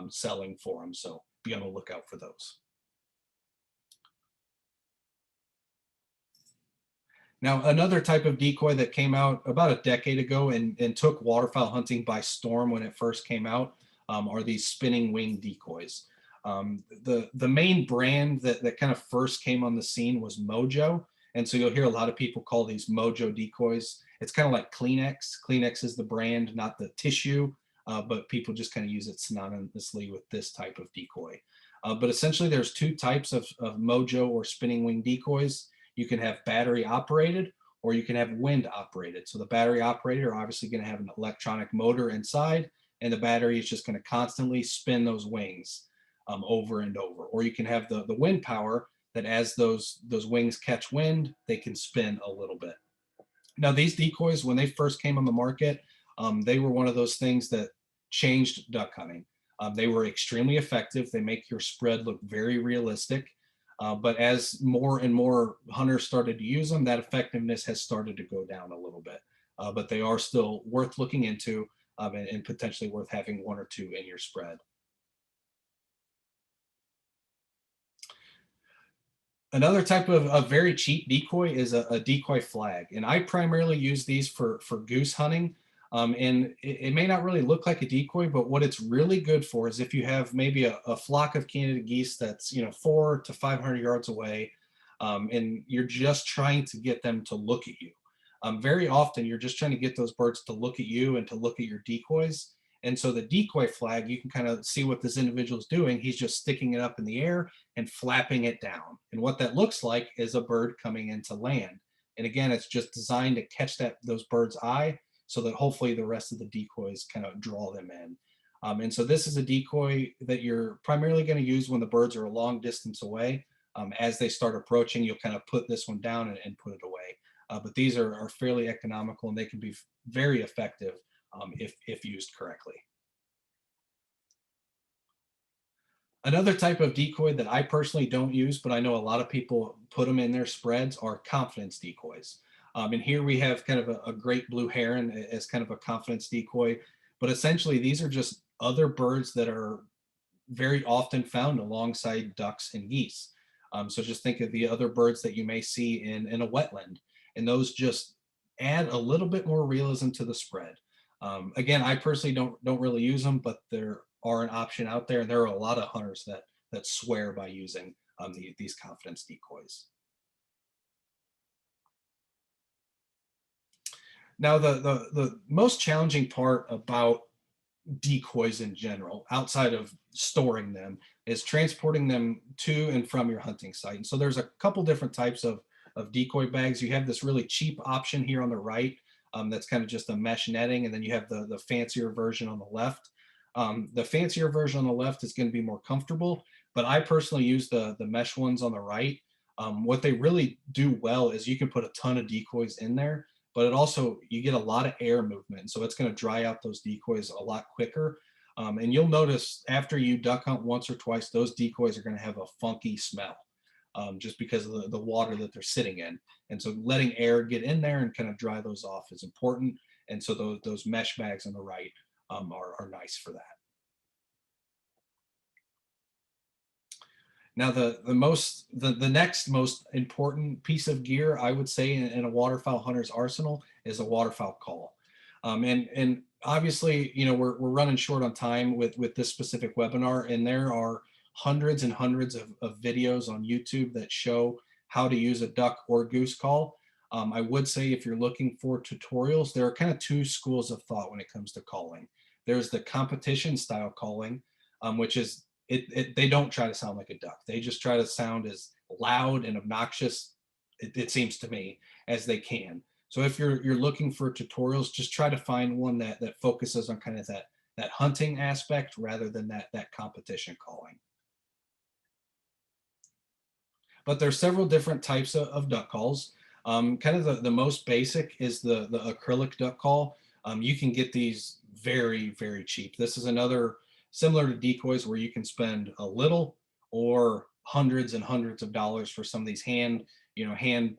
selling forums. So be on the lookout for those. Now, another type of decoy that came out about a decade ago and took waterfowl hunting by storm when it first came out are these spinning wing decoys. The main brand that kind of first came on the scene was Mojo. And so you'll hear a lot of people call these Mojo decoys. It's kind of like Kleenex. Kleenex is the brand, not the tissue, but people just kind of use it synonymously with this type of decoy. But essentially there's two types of Mojo or spinning wing decoys. You can have battery operated or you can have wind operated. So the battery operated are obviously going to have an electronic motor inside, and the battery is just going to constantly spin those wings over and over. Or you can have the wind power that as those wings catch wind, they can spin a little bit. Now these decoys, when they first came on the market, they were one of those things that changed duck hunting. They were extremely effective. They make your spread look very realistic. But as more and more hunters started to use them, that effectiveness has started to go down a little bit. But they are still worth looking into and potentially worth having one or two in your spread. Another type of a very cheap decoy is a decoy flag. And I primarily use these for goose hunting. And it may not really look like a decoy, but what it's really good for is if you have maybe a flock of Canada geese that's, you know, 400 to 500 yards away, and you're just trying to get them to look at you. Very often you're just trying to get those birds to look at you and to look at your decoys. And so the decoy flag, you can kind of see what this individual is doing. He's just sticking it up in the air and flapping it down. And what that looks like is a bird coming into land. And again, it's just designed to catch those birds' eye, so that hopefully the rest of the decoys kind of draw them in. And so this is a decoy that you're primarily going to use when the birds are a long distance away. As they start approaching, you'll kind of put this one down and put it away. But these are fairly economical and they can be very effective if used correctly. Another type of decoy that I personally don't use, but I know a lot of people put them in their spreads, are confidence decoys. And here we have kind of a great blue heron as kind of a confidence decoy, but essentially these are just other birds that are very often found alongside ducks and geese. So just think of the other birds that you may see in a wetland, and those just add a little bit more realism to the spread. Again, I personally don't really use them, but there are an option out there, and there are a lot of hunters that swear by using these confidence decoys. Now, the most challenging part about decoys in general, outside of storing them, is transporting them to and from your hunting site. And so there's a couple different types of decoy bags. You have this really cheap option here on the right that's kind of just a mesh netting, and then you have the fancier version on the left. The fancier version on the left is going to be more comfortable, but I personally use the mesh ones on the right. What they really do well is you can put a ton of decoys in there, but it also, you get a lot of air movement. So it's going to dry out those decoys a lot quicker. And you'll notice after you duck hunt once or twice, those decoys are going to have a funky smell just because of the water that they're sitting in. And so letting air get in there and kind of dry those off is important. And so those mesh bags on the right are nice for that. Now, the next most important piece of gear, I would say, in a waterfowl hunter's arsenal is a Waterfowl Call. And obviously, you know, we're running short on time with this specific webinar, and there are hundreds and hundreds of videos on YouTube that show how to use a duck or goose call. I would say if you're looking for tutorials, there are kind of two schools of thought when it comes to calling. There's the competition style calling, which is they don't try to sound like a duck. They just try to sound as loud and obnoxious, it seems to me, as they can. So if you're looking for tutorials, just try to find one that focuses on kind of that hunting aspect rather than that competition calling. But there's several different types of duck calls. Kind of the most basic is the acrylic duck call. You can get these very, very cheap. This is another similar to decoys where you can spend a little or hundreds and hundreds of dollars for some of these hand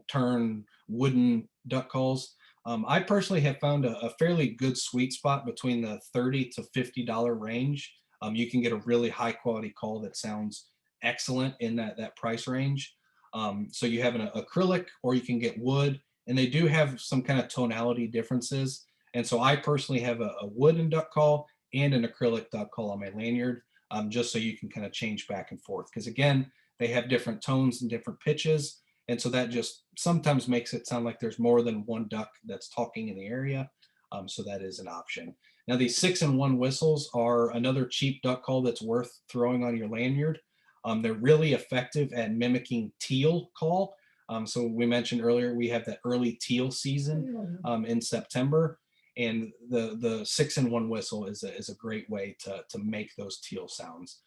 turn wooden duck calls. I personally have found a fairly good sweet spot between the $30 to $50 range. You can get a really high quality call that sounds excellent in that price range. So you have an acrylic or you can get wood, and they do have some kind of tonality differences. And so I personally have a wooden duck call and an acrylic duck call on my lanyard, just so you can kind of change back and forth. Because again, they have different tones and different pitches. And so that just sometimes makes it sound like there's more than one duck that's talking in the area. So that is an option. Now these 6-in-1 whistles are another cheap duck call that's worth throwing on your lanyard. They're really effective at mimicking teal call. So we mentioned earlier, we have that early teal season in September, and the 6-in-1 whistle is a great way to make those teal sounds.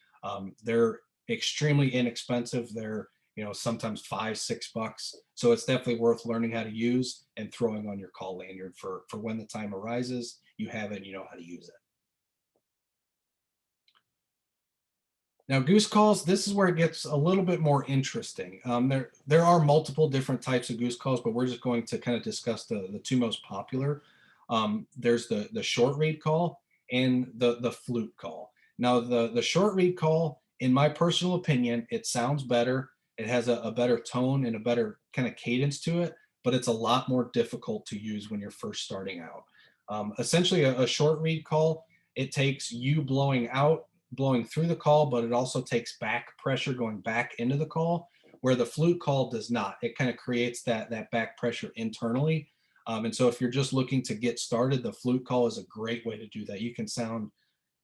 They're extremely inexpensive. They're sometimes $5-6. So it's definitely worth learning how to use and throwing on your call lanyard for when the time arises, you have it and you know how to use it. Now, goose calls, this is where it gets a little bit more interesting. There are multiple different types of goose calls, but we're just going to kind of discuss the two most popular. There's the short reed call and the flute call. Now, the short reed call, in my personal opinion, it sounds better. It has a better tone and a better kind of cadence to it, but it's a lot more difficult to use when you're first starting out. Essentially, a short reed call, it takes you blowing through the call, but it also takes back pressure going back into the call, where the flute call does not. It kind of creates that back pressure internally. And so if you're just looking to get started, the flute call is a great way to do that. You can sound,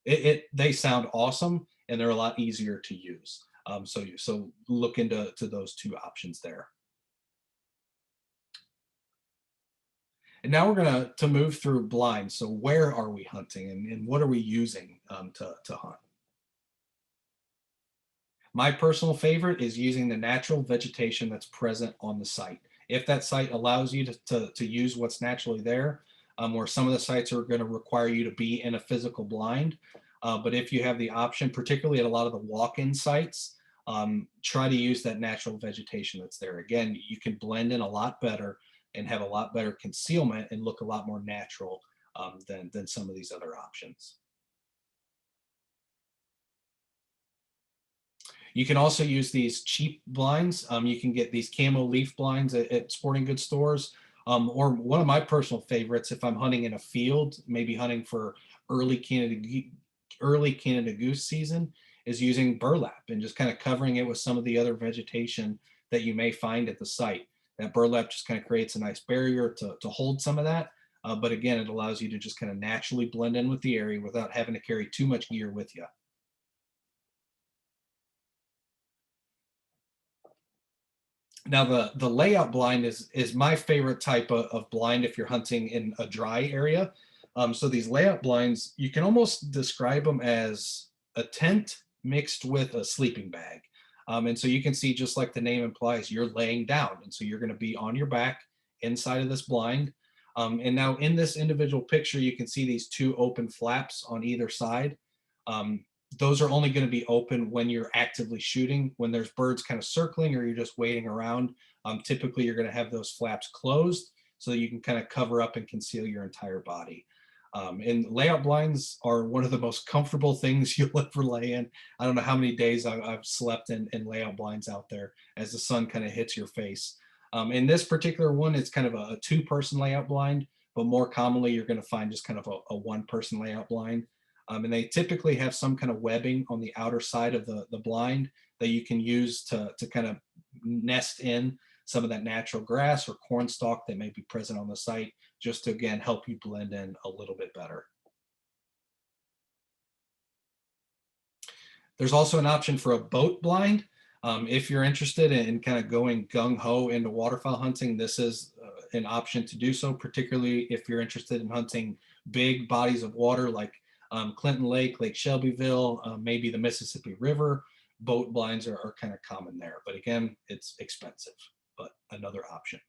they sound awesome, and they're a lot easier to use. So look into those two options there. And now we're going to move through blinds. So where are we hunting, and what are we using to hunt? My personal favorite is using the natural vegetation that's present on the site. If that site allows you to use what's naturally there, or some of the sites are going to require you to be in a physical blind. But if you have the option, particularly at a lot of the walk-in sites, try to use that natural vegetation that's there. Again, you can blend in a lot better and have a lot better concealment and look a lot more natural than some of these other options. You can also use these cheap blinds. You can get these camo leaf blinds at sporting goods stores. Or one of my personal favorites, if I'm hunting in a field, maybe hunting for early Canada goose season, is using burlap and just kind of covering it with some of the other vegetation that you may find at the site. That burlap just kind of creates a nice barrier to hold some of that. But again, it allows you to just kind of naturally blend in with the area without having to carry too much gear with you. Now the layout blind is my favorite type of blind if you're hunting in a dry area. So these layout blinds, you can almost describe them as a tent mixed with a sleeping bag. And so you can see, just like the name implies, you're laying down. And so you're going to be on your back inside of this blind. And now in this individual picture, you can see these two open flaps on either side. Those are only going to be open when you're actively shooting. When there's birds kind of circling or you're just waiting around, typically you're going to have those flaps closed so that you can kind of cover up and conceal your entire body. And layout blinds are one of the most comfortable things you'll ever lay in. I don't know how many days I've slept in layout blinds out there as the sun kind of hits your face. In this particular one, it's kind of a two-person layout blind, but more commonly you're going to find just kind of a one-person layout blind. And they typically have some kind of webbing on the outer side of the blind that you can use to kind of nest in some of that natural grass or corn stalk that may be present on the site, just to, again, help you blend in a little bit better. There's also an option for a boat blind. If you're interested in kind of going gung-ho into waterfowl hunting, this is an option to do so, particularly if you're interested in hunting big bodies of water like Clinton Lake, Lake Shelbyville, maybe the Mississippi River. Boat blinds are kind of common there. But again, it's expensive, but another option.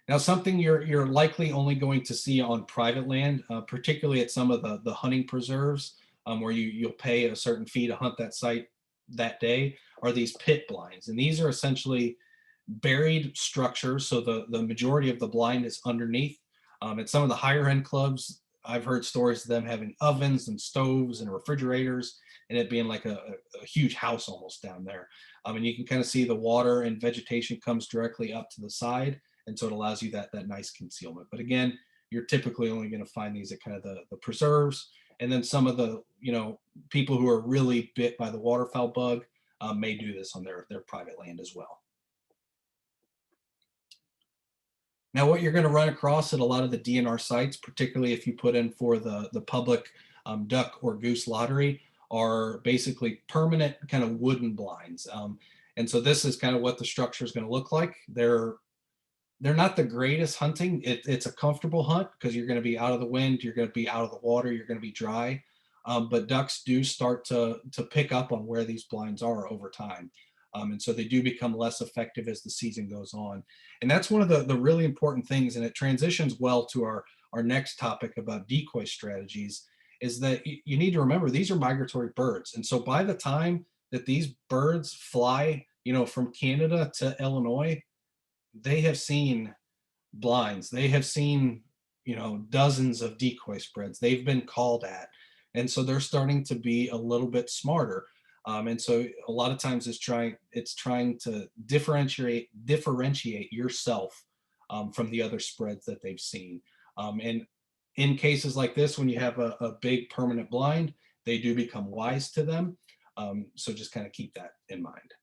Now, something you're likely only going to see on private land, particularly at some of the hunting preserves, where you'll pay a certain fee to hunt that site that day, are these pit blinds. And these are essentially buried structures. So the majority of the blind is underneath. At some of the higher end clubs, I've heard stories of them having ovens and stoves and refrigerators, and it being like a huge house almost down there. And you can kind of see the water and vegetation comes directly up to the side. And so it allows you that nice concealment. But again, you're typically only going to find these at kind of the preserves. And then some of the, people who are really bit by the waterfowl bug may do this on their private land as well. Now, what you're going to run across at a lot of the DNR sites, particularly if you put in for the public duck or goose lottery, are basically permanent kind of wooden blinds. And so this is kind of what the structure is going to look like. They're not the greatest hunting. It's a comfortable hunt because you're going to be out of the wind, you're going to be out of the water, you're going to be dry. But ducks do start to pick up on where these blinds are over time. And so they do become less effective as the season goes on. And that's one of the really important things, and it transitions well to our next topic about decoy strategies, is that you need to remember these are migratory birds. And so by the time that these birds fly, from Canada to Illinois, they have seen blinds, they have seen, dozens of decoy spreads, they've been called at. And so they're starting to be a little bit smarter. And so a lot of times it's trying to differentiate yourself from the other spreads that they've seen. And in cases like this, when you have a big permanent blind, they do become wise to them. So just kind of keep that in mind.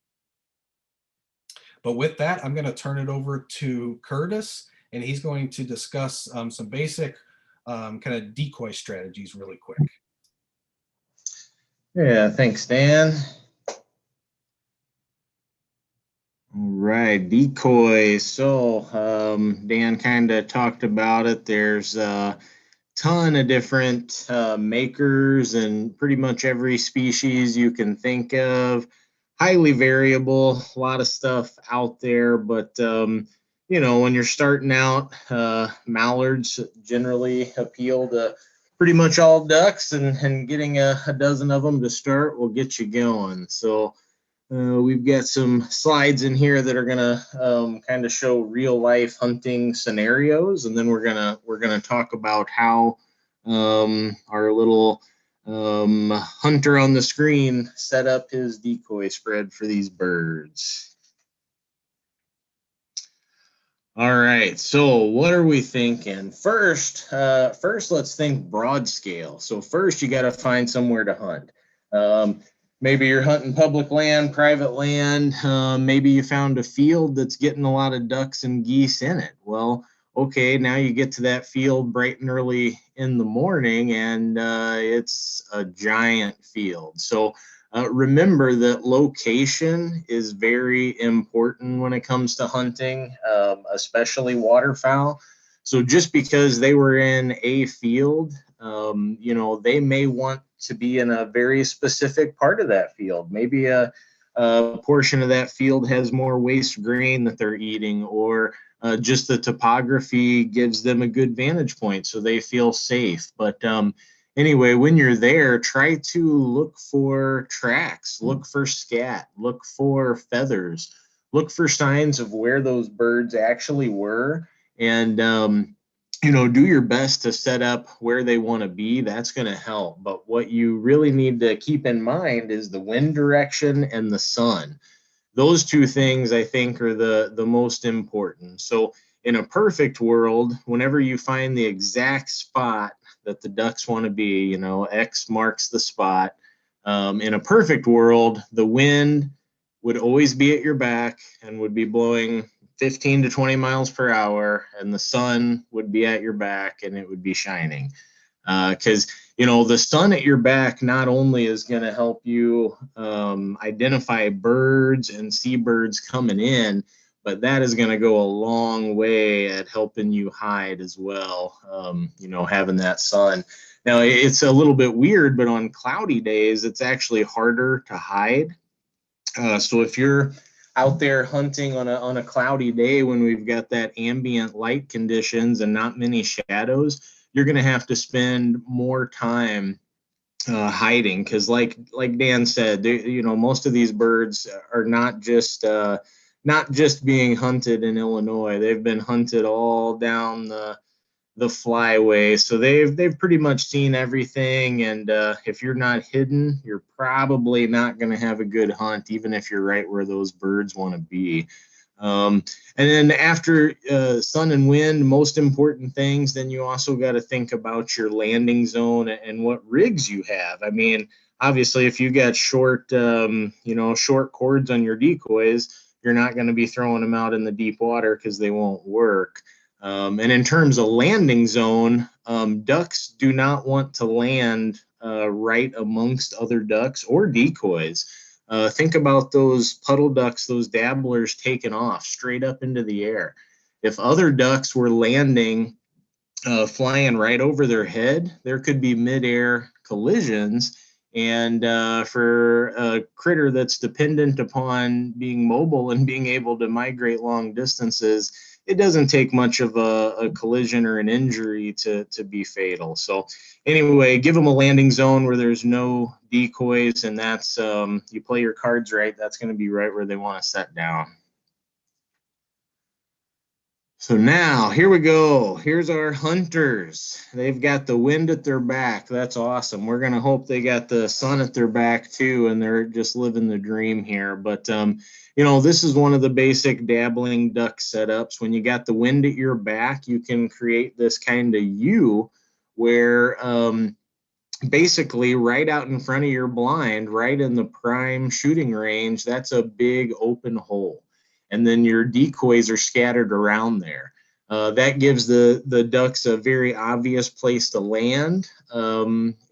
But with that, I'm going to turn it over to Curtis, and he's going to discuss some basic kind of decoy strategies really quick. Yeah, thanks, Dan. All right, decoys. So Dan kind of talked about it. There's a ton of different makers and pretty much every species you can think of. Highly variable, a lot of stuff out there, but when you're starting out, mallards generally appeal to pretty much all ducks, and getting a dozen of them to start will get you going. So we've got some slides in here that are gonna kind of show real life hunting scenarios, and then we're gonna talk about how our little hunter on the screen set up his decoy spread for these birds. All right, so what are we thinking? First, let's think broad scale. So first, you got to find somewhere to hunt. Maybe you're hunting public land, private land. Maybe you found a field that's getting a lot of ducks and geese in it. Well, okay, now you get to that field bright and early in the morning, and it's a giant field. So remember that location is very important when it comes to hunting, especially waterfowl. So just because they were in a field, they may want to be in a very specific part of that field. Maybe a portion of that field has more waste grain that they're eating, or just the topography gives them a good vantage point so they feel safe. But anyway, when you're there, try to look for tracks, look for scat, look for feathers, look for signs of where those birds actually were, and do your best to set up where they want to be. That's going to help. But what you really need to keep in mind is the wind direction and the sun. Those two things, I think, are the most important. So in a perfect world, whenever you find the exact spot that the ducks want to be, X marks the spot. In a perfect world, the wind would always be at your back and would be blowing 15 to 20 miles per hour, and the sun would be at your back and it would be shining. Because the sun at your back not only is going to help you identify birds and seabirds coming in, but that is going to go a long way at helping you hide as well, having that sun. Now, it's a little bit weird, but on cloudy days, it's actually harder to hide. So if you're out there hunting on a cloudy day when we've got that ambient light conditions and not many shadows, you're going to have to spend more time hiding, because like Dan said, most of these birds are not just being hunted in Illinois. They've been hunted all down the Flyway, so they've pretty much seen everything, and if you're not hidden, you're probably not going to have a good hunt, even if you're right where those birds want to be. And then after sun and wind, most important things, then you also got to think about your landing zone and what rigs you have. I mean, obviously, if you got short cords on your decoys, you're not going to be throwing them out in the deep water because they won't work. And in terms of landing zone, ducks do not want to land right amongst other ducks or decoys. Think about those puddle ducks, those dabblers taking off straight up into the air. If other ducks were landing, flying right over their head, there could be mid-air collisions. And for a critter that's dependent upon being mobile and being able to migrate long distances, it doesn't take much of a collision or an injury to be fatal. So anyway, give them a landing zone where there's no decoys, and that's you play your cards right, that's going to be right where they want to set down. So now, here we go. Here's our hunters. They've got the wind at their back. That's awesome. We're going to hope they got the sun at their back too, and they're just living the dream here. But, this is one of the basic dabbling duck setups. When you got the wind at your back, you can create this kind of U where basically right out in front of your blind, right in the prime shooting range, that's a big open hole. And then your decoys are scattered around there. That gives the ducks a very obvious place to land.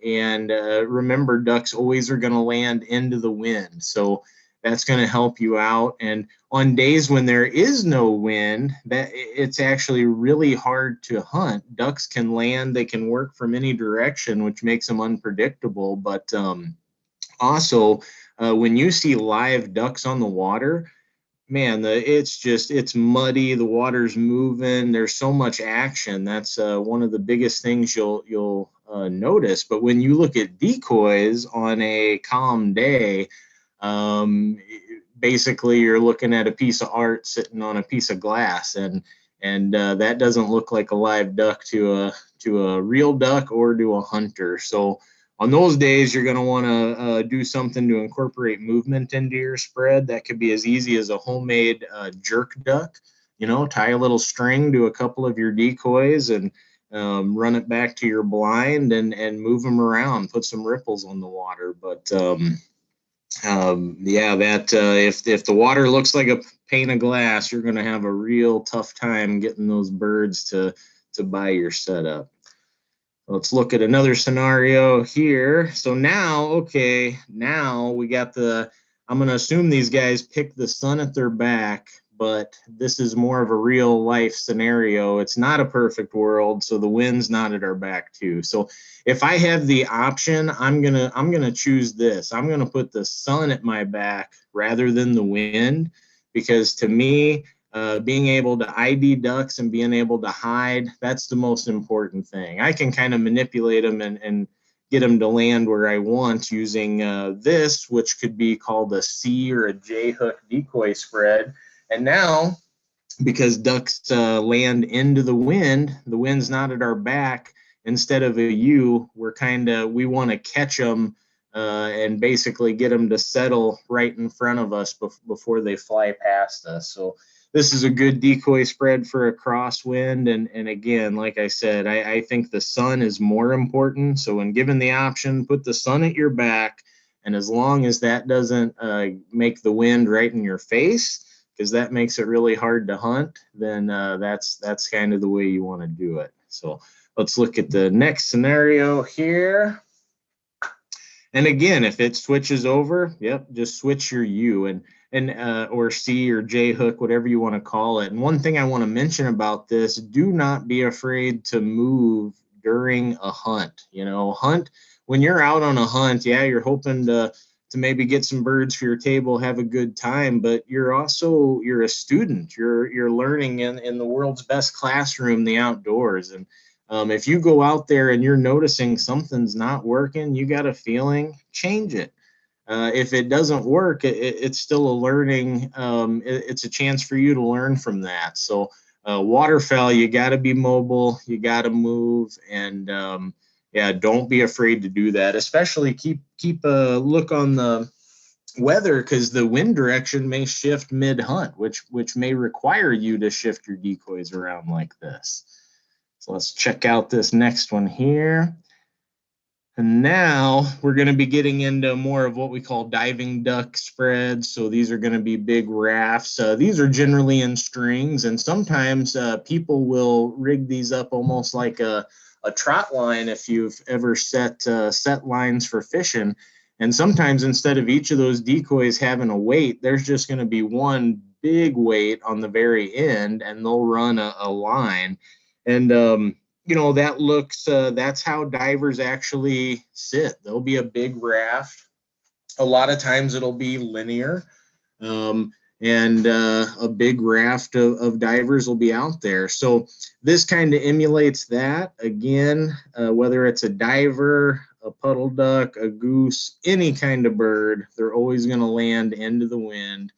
Remember, ducks always are going to land into the wind. So that's going to help you out. And on days when there is no wind, it's actually really hard to hunt. Ducks can land, they can work from any direction, which makes them unpredictable. But also, when you see live ducks on the water, man, it's muddy. The water's moving. There's so much action. That's one of the biggest things you'll notice. But when you look at decoys on a calm day, basically you're looking at a piece of art sitting on a piece of glass, and that doesn't look like a live duck to a real duck or to a hunter. So on those days, you're going to want to do something to incorporate movement into your spread. That could be as easy as a homemade jerk duck. Tie a little string to a couple of your decoys and run it back to your blind and move them around. Put some ripples on the water. But if the water looks like a pane of glass, you're going to have a real tough time getting those birds to buy your setup. Let's look at another scenario here. So now we got I'm going to assume these guys pick the sun at their back, but this is more of a real life scenario. It's not a perfect world, so the wind's not at our back too. So if I have the option, I'm going to choose this. I'm going to put the sun at my back rather than the wind, because to me, being able to ID ducks and being able to hide, that's the most important thing. I can kind of manipulate them and get them to land where I want using this, which could be called a C or a J hook decoy spread. And now, because ducks land into the wind's not at our back. Instead of a U, we want to catch them and basically get them to settle right in front of us before they fly past us. So this is a good decoy spread for a crosswind. And again, like I said, I think the sun is more important. So when given the option, put the sun at your back And as long as that doesn't make the wind right in your face, because that makes it really hard to hunt, then that's kind of the way you want to do it. So let's look at the next scenario here. And again, if it switches over, yep, just switch your U and or C or J hook, whatever you want to call it. And one thing I want to mention about this, do not be afraid to move during a hunt. You know, hunt when you're out on a hunt, yeah, you're hoping to maybe get some birds for your table, have a good time, but you're a student. You're learning in the world's best classroom, the outdoors. And if you go out there and you're noticing something's not working, you got a feeling, change it. If it doesn't work, it's still a learning. It's a chance for you to learn from that. So waterfowl, you got to be mobile, you got to move, and yeah, don't be afraid to do that. Especially keep a look on the weather, because the wind direction may shift mid-hunt, which may require you to shift your decoys around like this. So let's check out this next one here. And now we're going to be getting into more of what we call diving duck spreads. So these are going to be big rafts. These are generally in strings, and sometimes people will rig these up almost like a trot line if you've ever set lines for fishing. And sometimes instead of each of those decoys having a weight, there's just going to be one big weight on the very end, and they'll run a line. And you know, that looks, that's how divers actually sit. There'll be a big raft. A lot of times it'll be linear, and a big raft of divers will be out there. So this kind of emulates that. Again, whether it's a diver, a puddle duck, a goose, any kind of bird, they're always going to land into the wind.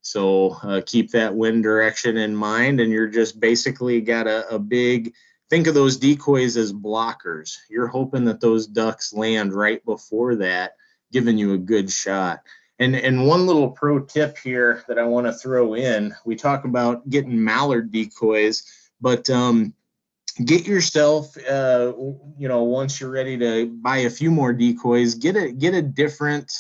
So keep that wind direction in mind, and you're just basically got a big, think of those decoys as blockers. You're hoping that those ducks land right before that, giving you a good shot. And one little pro tip here that I want to throw in, we talk about getting mallard decoys, but get yourself, you know, once you're ready to buy a few more decoys, get a different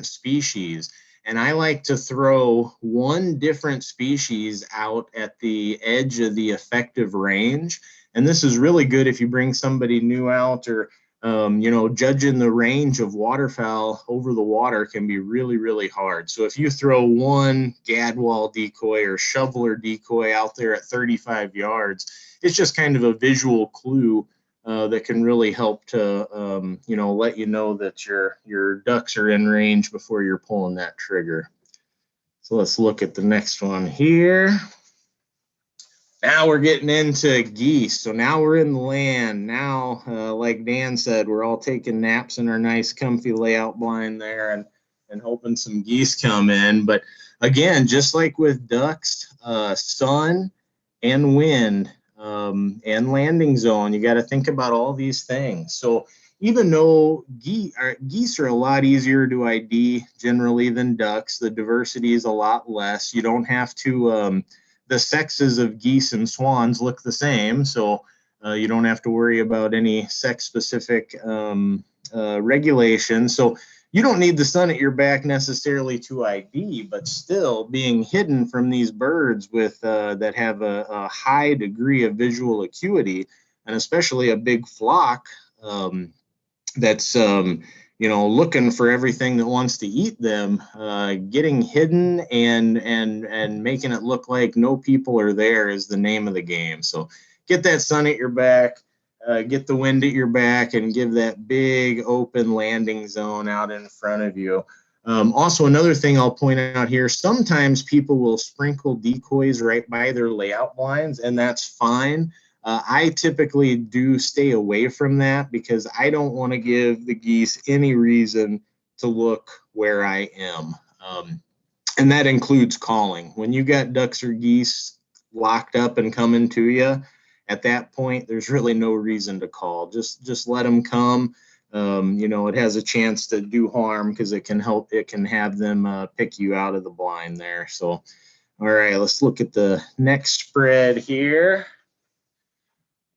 species. And I like to throw one different species out at the edge of the effective range. And this is really good if you bring somebody new out, or, you know, judging the range of waterfowl over the water can be really, really hard. So if you throw one gadwall decoy or shoveler decoy out there at 35 yards, it's just kind of a visual clue that can really help to, you know, let you know that your ducks are in range before you're pulling that trigger. So let's look at the next one here. Now we're getting into geese. So now we're in the land. Now, like Dan said, we're all taking naps in our nice comfy layout blind there and hoping some geese come in. But again, just like with ducks, sun and wind, and landing zone, you got to think about all these things. So even though geese are a lot easier to ID generally than ducks, the diversity is a lot less. You don't have to, the sexes of geese and swans look the same, so you don't have to worry about any sex-specific regulations. So you don't need the sun at your back necessarily to ID, but still being hidden from these birds with that have a high degree of visual acuity, and especially a big flock that's you know, looking for everything that wants to eat them, getting hidden and making it look like no people are there is the name of the game. So get that sun at your back. Get the wind at your back, and give that big open landing zone out in front of you. Also, another thing I'll point out here, sometimes people will sprinkle decoys right by their layout blinds, and that's fine. I typically do stay away from that because I don't want to give the geese any reason to look where I am. And that includes calling. When you got ducks or geese locked up and coming to you, at that point, there's really no reason to call. Just let them come. You know, it has a chance to do harm because it can have them pick you out of the blind there. So, all right, let's look at the next spread here.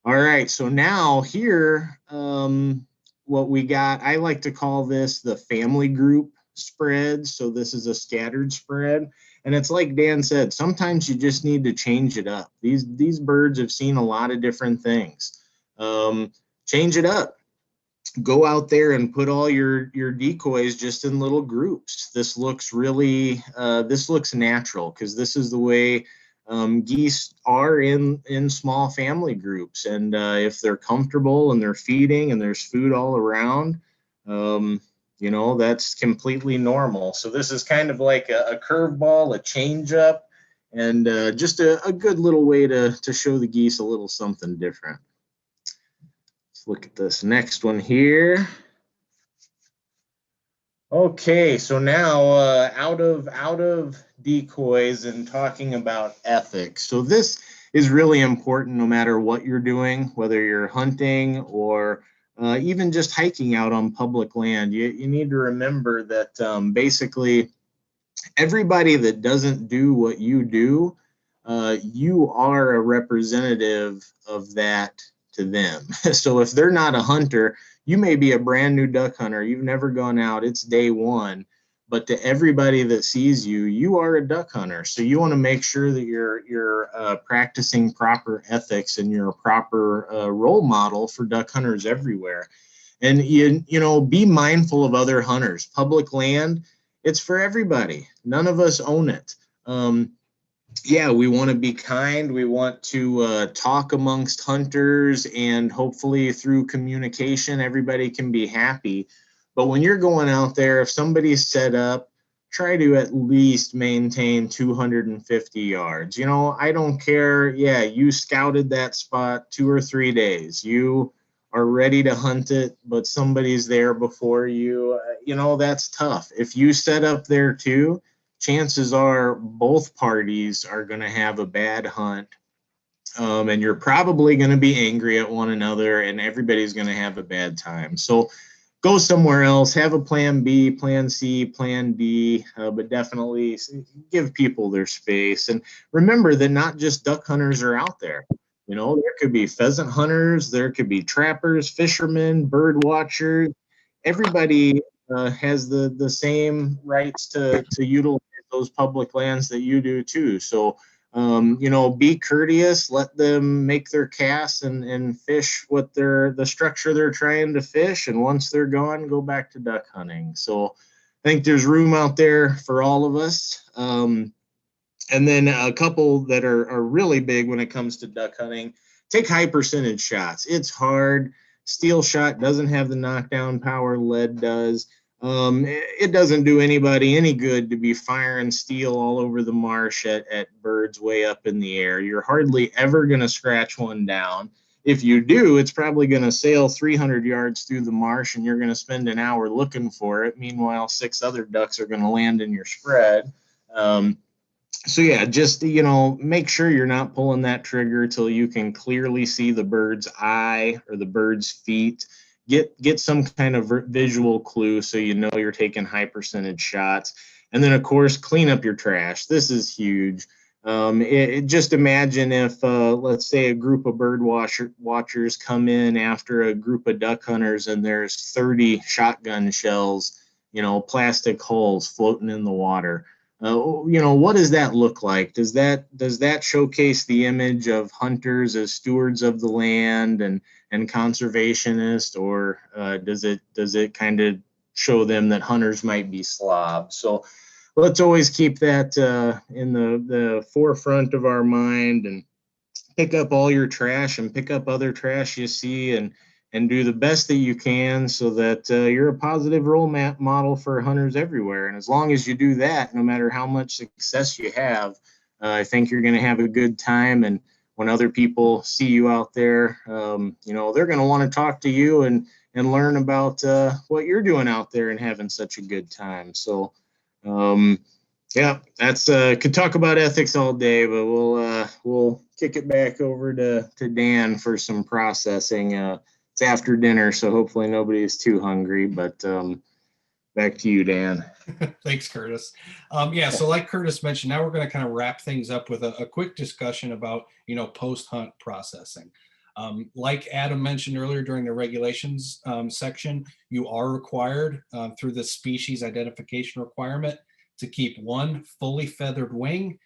All right, so now here, what we got, I like to call this the family group spread. So this is a scattered spread. And it's like Dan said, sometimes you just need to change it up. These birds have seen a lot of different things. Change it up. Go out there and put all your decoys just in little groups. This looks really, this looks natural because this is the way geese are in small family groups. And if they're comfortable and they're feeding and there's food all around, you know, that's completely normal. So this is kind of like a curveball, a change up, and just a good little way to show the geese a little something different. Look at this next one here. Okay, so now out of decoys and talking about ethics. So this is really important no matter what you're doing, whether you're hunting or even just hiking out on public land. You need to remember that basically everybody that doesn't do what you do, you are a representative of that to them. So if they're not a hunter, you may be a brand new duck hunter. You've never gone out. It's day one. But to everybody that sees you, you are a duck hunter. So you want to make sure that you're practicing proper ethics and you're a proper role model for duck hunters everywhere. And you know, be mindful of other hunters. Public land, it's for everybody. None of us own it. Yeah, we want to be kind. We want to talk amongst hunters, and hopefully through communication, everybody can be happy. But when you're going out there, if somebody's set up, try to at least maintain 250 yards. You know, I don't care. Yeah, you scouted that spot 2 or 3 days. You are ready to hunt it, but somebody's there before you. You know, that's tough. If you set up there too, chances are both parties are going to have a bad hunt, and you're probably going to be angry at one another, and everybody's going to have a bad time. So go somewhere else, have a plan B, plan C, plan D, but definitely give people their space. And remember that not just duck hunters are out there. You know, there could be pheasant hunters, there could be trappers, fishermen, bird watchers. Everybody has the same rights to utilize those public lands that you do too. So, you know, be courteous, let them make their casts and fish what the structure they're trying to fish. And once they're gone, go back to duck hunting. So I think there's room out there for all of us. And then a couple that are really big when it comes to duck hunting, take high percentage shots. It's hard. Steel shot doesn't have the knockdown power lead does. It doesn't do anybody any good to be firing steel all over the marsh at birds way up in the air. You're hardly ever going to scratch one down. If you do, it's probably going to sail 300 yards through the marsh and you're going to spend an hour looking for it. Meanwhile, 6 other ducks are going to land in your spread. So yeah, just, you know, make sure you're not pulling that trigger till you can clearly see the bird's eye or the bird's feet. Get some kind of visual clue so you know you're taking high percentage shots. And then, of course, clean up your trash. This is huge. Just imagine if, let's say, a group of bird watchers come in after a group of duck hunters and there's 30 shotgun shells, you know, plastic hulls floating in the water. You know, what does that look like? Does that showcase the image of hunters as stewards of the land and conservationists, or does it kind of show them that hunters might be slobs? So let's always keep that in the forefront of our mind, and pick up all your trash and pick up other trash you see, and do the best that you can so that you're a positive role model for hunters everywhere. And as long as you do that, no matter how much success you have, I think you're going to have a good time. And when other people see you out there, you know, they're going to want to talk to you and learn about what you're doing out there and having such a good time. So, yeah, that's could talk about ethics all day, but we'll kick it back over to Dan for some processing. It's after dinner, so hopefully nobody is too hungry, but back to you, Dan. Thanks, Curtis. Yeah, so like Curtis mentioned, now we're going to kind of wrap things up with a quick discussion about, you know, post-hunt processing. Like Adam mentioned earlier during the regulations section, you are required through the species identification requirement to keep one fully feathered wing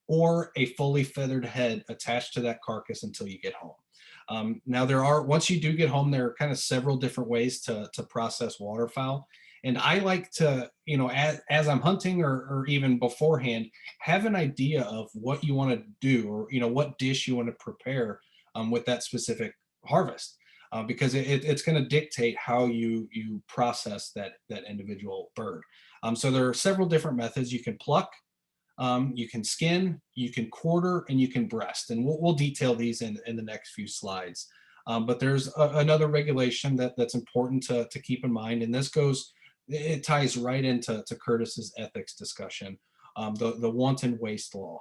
or a fully feathered head attached to that carcass until you get home. Now once you do get home, there are kind of several different ways to process waterfowl. And I like to, as I'm hunting or even beforehand, have an idea of what you want to do, or, what dish you want to prepare with that specific harvest, because it's going to dictate how you process that individual bird. So there are several different methods. You can pluck, you can skin, you can quarter, and you can breast. And we'll detail these in the next few slides. But there's another regulation that's important to keep in mind. And it ties right into Curtis's ethics discussion, the Wanton Waste Law.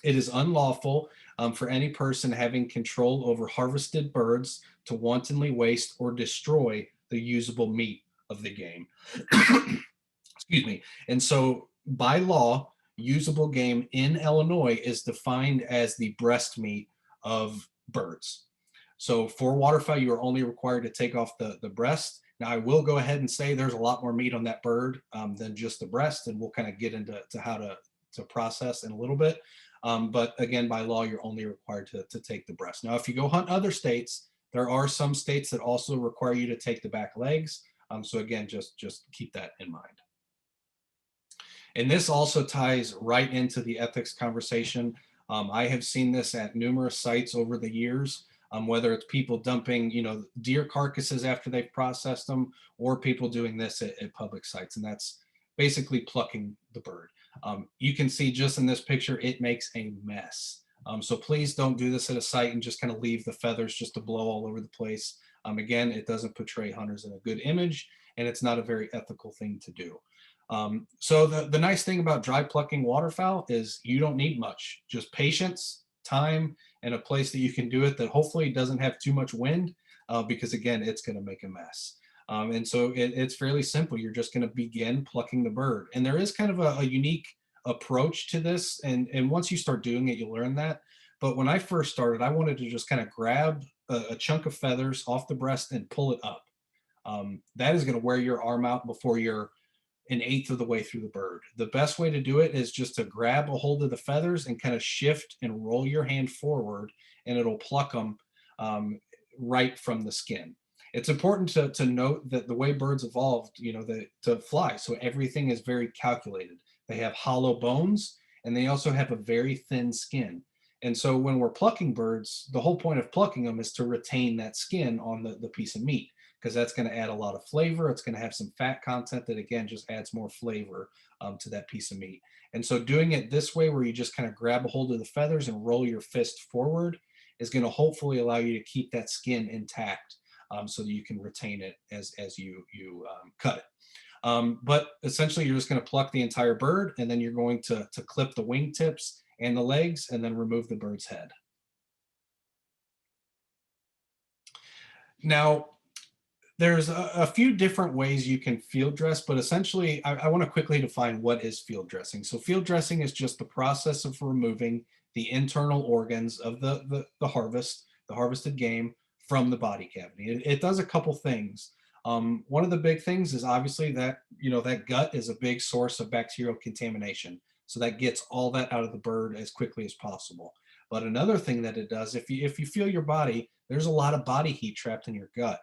It is unlawful for any person having control over harvested birds to wantonly waste or destroy the usable meat of the game. Excuse me. And so by law, usable game in Illinois is defined as the breast meat of birds. So for waterfowl, you are only required to take off the breast. Now I will go ahead and say there's a lot more meat on that bird than just the breast, and we'll kind of get into how to process in a little bit. But again, by law, you're only required to take the breast. Now, if you go hunt other states, there are some states that also require you to take the back legs. So again, just keep that in mind. And this also ties right into the ethics conversation. I have seen this at numerous sites over the years, whether it's people dumping, deer carcasses after they've processed them, or people doing this at public sites. And that's basically plucking the bird. You can see just in this picture, it makes a mess. So please don't do this at a site and just kind of leave the feathers just to blow all over the place. Again, it doesn't portray hunters in a good image, and it's not a very ethical thing to do. So the nice thing about dry plucking waterfowl is you don't need much, just patience, time, and a place that you can do it that hopefully doesn't have too much wind, because again, it's going to make a mess. And so it's fairly simple. You're just going to begin plucking the bird. And there is kind of a unique approach to this. And once you start doing it, you'll learn that. But when I first started, I wanted to just kind of grab a chunk of feathers off the breast and pull it up. That is going to wear your arm out before you're an eighth of the way through the bird. The best way to do it is just to grab a hold of the feathers and kind of shift and roll your hand forward, and it'll pluck them right from the skin. It's important to note that the way birds evolved, to fly, so everything is very calculated. They have hollow bones, and they also have a very thin skin. And so when we're plucking birds, the whole point of plucking them is to retain that skin on the piece of meat, because that's going to add a lot of flavor. It's going to have some fat content that, again, just adds more flavor to that piece of meat. And so doing it this way, where you just kind of grab a hold of the feathers and roll your fist forward, is going to hopefully allow you to keep that skin intact, so that you can retain it as you cut it. But essentially, you're just going to pluck the entire bird, and then you're going to clip the wing tips and the legs, and then remove the bird's head. Now, there's a few different ways you can field dress, but essentially I want to quickly define what is field dressing. So field dressing is just the process of removing the internal organs of the harvested game from the body cavity. It does a couple things. One of the big things is obviously that, that gut is a big source of bacterial contamination. So that gets all that out of the bird as quickly as possible. But another thing that it does, if you feel your body, there's a lot of body heat trapped in your gut.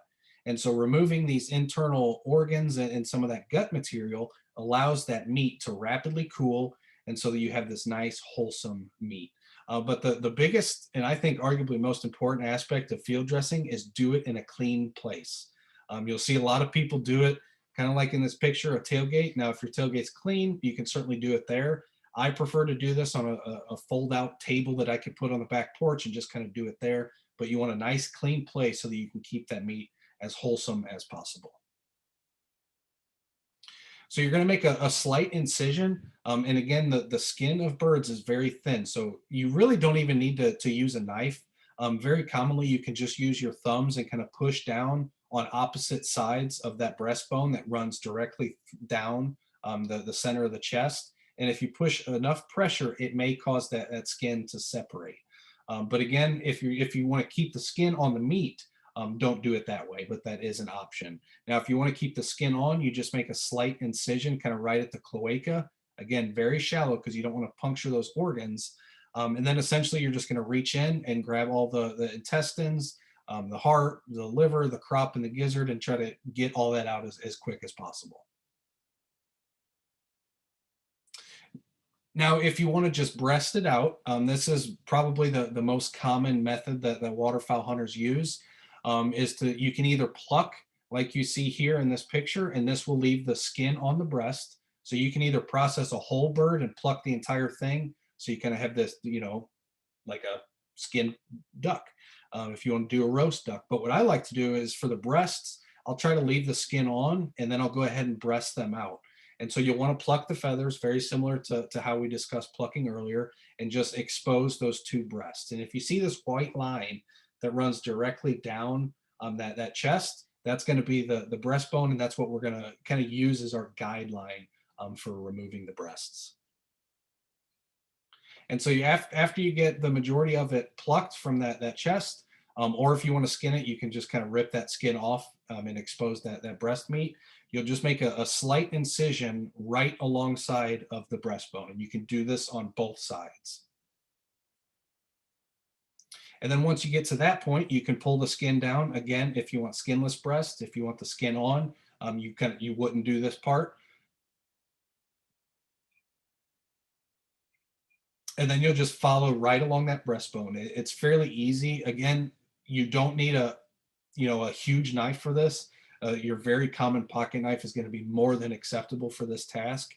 And so removing these internal organs and some of that gut material allows that meat to rapidly cool, and so that you have this nice, wholesome meat. But the biggest, and I think arguably most important aspect of field dressing is do it in a clean place. You'll see a lot of people do it kind of like in this picture, a tailgate. Now, if your tailgate's clean, you can certainly do it there. I prefer to do this on a fold-out table that I could put on the back porch and just kind of do it there. But you want a nice, clean place so that you can keep that meat as wholesome as possible. So you're going to make a slight incision. And again, the skin of birds is very thin. So you really don't even need to use a knife. Very commonly, you can just use your thumbs and kind of push down on opposite sides of that breastbone that runs directly down the center of the chest. And if you push enough pressure, it may cause that skin to separate. But again, if you want to keep the skin on the meat, don't do it that way, but that is an option. Now, if you want to keep the skin on, you just make a slight incision kind of right at the cloaca. Again, very shallow because you don't want to puncture those organs. And then essentially you're just going to reach in and grab all the intestines, the heart, the liver, the crop, and the gizzard, and try to get all that out as quick as possible. Now, if you want to just breast it out, this is probably the most common method that waterfowl hunters use, you can either pluck like you see here in this picture, and this will leave the skin on the breast. So you can either process a whole bird and pluck the entire thing. So you kind of have this, like a skinned duck, if you want to do a roast duck. But what I like to do is for the breasts, I'll try to leave the skin on, and then I'll go ahead and breast them out. And so you'll want to pluck the feathers, very similar to how we discussed plucking earlier, and just expose those two breasts. And if you see this white line that runs directly down that chest, that's going to be the breastbone, and that's what we're going to kind of use as our guideline for removing the breasts. And so after you get the majority of it plucked from that chest, or if you want to skin it, you can just kind of rip that skin off and expose that breast meat. You'll just make a slight incision right alongside of the breastbone, and you can do this on both sides. And then once you get to that point, you can pull the skin down. Again, if you want skinless breast, if you want the skin on, you wouldn't do this part. And then you'll just follow right along that breastbone. It's fairly easy. Again, you don't need a huge knife for this. Your very common pocket knife is going to be more than acceptable for this task.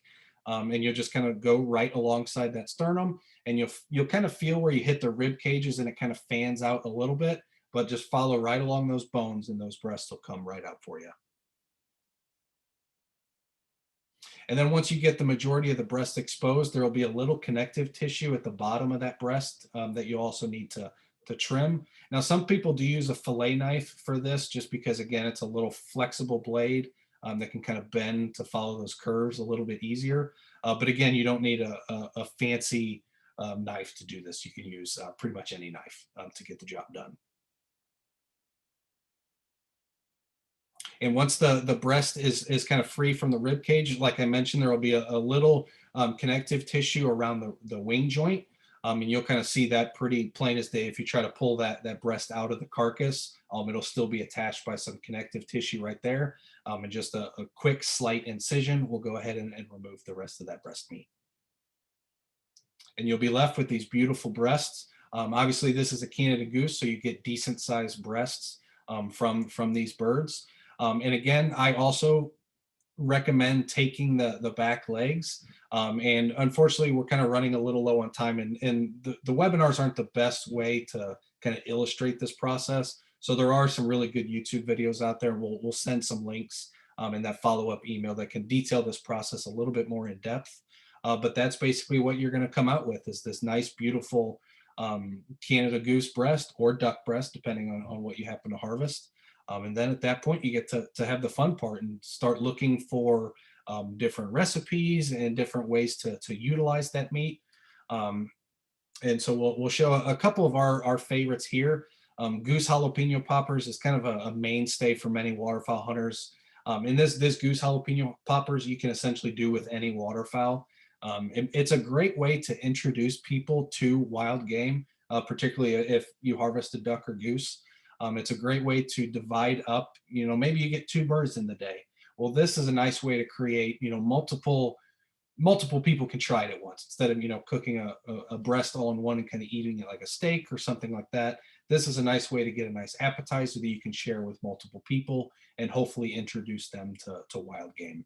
And you'll just kind of go right alongside that sternum, and you'll kind of feel where you hit the rib cages, and it kind of fans out a little bit, but just follow right along those bones, and those breasts will come right out for you. And then once you get the majority of the breast exposed, there will be a little connective tissue at the bottom of that breast that you also need to trim. Now, some people do use a fillet knife for this, just because, again, it's a little flexible blade that can kind of bend to follow those curves a little bit easier. But again, you don't need a fancy knife to do this. You can use pretty much any knife to get the job done. And once the breast is kind of free from the rib cage, like I mentioned, there will be a little connective tissue around the wing joint. And you'll kind of see that pretty plain as day. If you try to pull that breast out of the carcass, it'll still be attached by some connective tissue right there. And just a quick slight incision will go ahead and remove the rest of that breast meat. And you'll be left with these beautiful breasts. Obviously, this is a Canada goose, so you get decent sized breasts from these birds. And again, I also recommend taking the back legs. And unfortunately, we're kind of running a little low on time, and the webinars aren't the best way to kind of illustrate this process. So there are some really good YouTube videos out there. We'll send some links in that follow-up email that can detail this process a little bit more in depth. But that's basically what you're going to come out with, is this nice, beautiful Canada goose breast or duck breast, depending on what you happen to harvest. And then at that point, you get to have the fun part and start looking for different recipes and different ways to utilize that meat. And so we'll show a couple of our favorites here. Goose jalapeno poppers is kind of a mainstay for many waterfowl hunters. And this goose jalapeno poppers you can essentially do with any waterfowl. It's a great way to introduce people to wild game, particularly if you harvest a duck or goose. It's a great way to divide up, maybe you get 2 birds in the day. Well, this is a nice way to create, multiple people can try it at once, instead of, cooking a breast all in one and kind of eating it like a steak or something like that. This is a nice way to get a nice appetizer that you can share with multiple people and hopefully introduce them to wild game.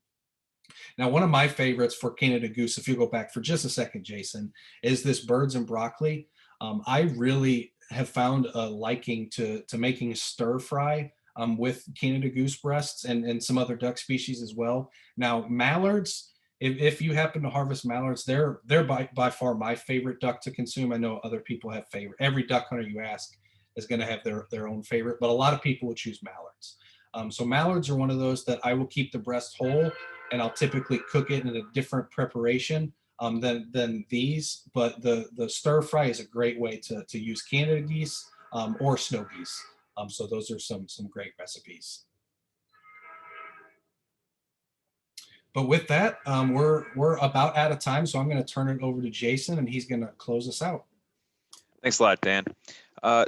Now, one of my favorites for Canada goose, if you go back for just a second, Jason, is this birds and broccoli. I really have found a liking to making a stir fry with Canada goose breasts and some other duck species as well. Now, mallards, if you happen to harvest mallards, they're by far my favorite duck to consume. I know other people have favorite. Every duck hunter you ask is going to have their own favorite, but a lot of people will choose mallards. So mallards are one of those that I will keep the breast whole, and I'll typically cook it in a different preparation than these, but the stir fry is a great way to use Canada geese or snow geese. So those are some great recipes. But with that, we're about out of time, so I'm going to turn it over to Jason, and he's going to close us out. Thanks a lot, Dan.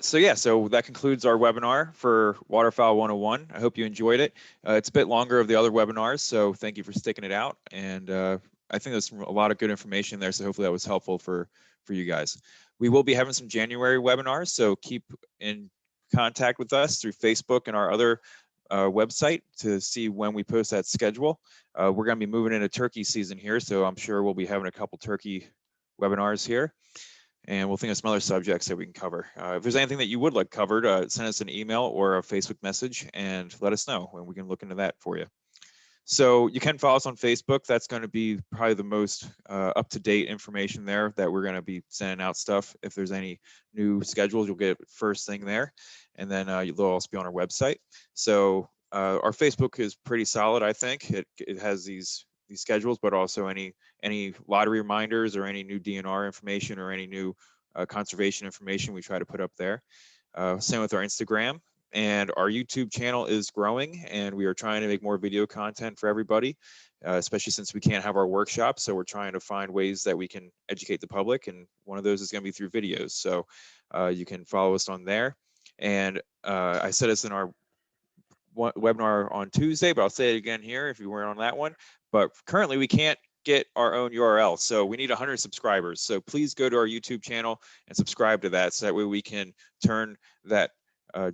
So that concludes our webinar for Waterfowl 101. I hope you enjoyed it. It's a bit longer of the other webinars, so thank you for sticking it out. And I think there's a lot of good information there, so hopefully that was helpful for you guys. We will be having some January webinars, so keep in contact with us through Facebook and our other website to see when we post that schedule. We're going to be moving into turkey season here, so I'm sure we'll be having a couple turkey webinars here. And we'll think of some other subjects that we can cover. If there's anything that you would like covered, send us an email or a Facebook message and let us know, and we can look into that for you. So you can follow us on Facebook. That's going to be probably the most up-to-date information there that we're going to be sending out stuff. If there's any new schedules, you'll get it first thing there. And then they'll also be on our website. So our Facebook is pretty solid, I think. It has these schedules, but also any lottery reminders or any new DNR information or any new conservation information we try to put up there. Same with our Instagram, and our YouTube channel is growing, and we are trying to make more video content for everybody, especially since we can't have our workshops. So we're trying to find ways that we can educate the public, and one of those is going to be through videos. So you can follow us on there. And I said this in our webinar on Tuesday, but I'll say it again here if you weren't on that one. But currently we can't get our own URL, so we need 100 subscribers. So please go to our YouTube channel and subscribe to that, so that way we can turn that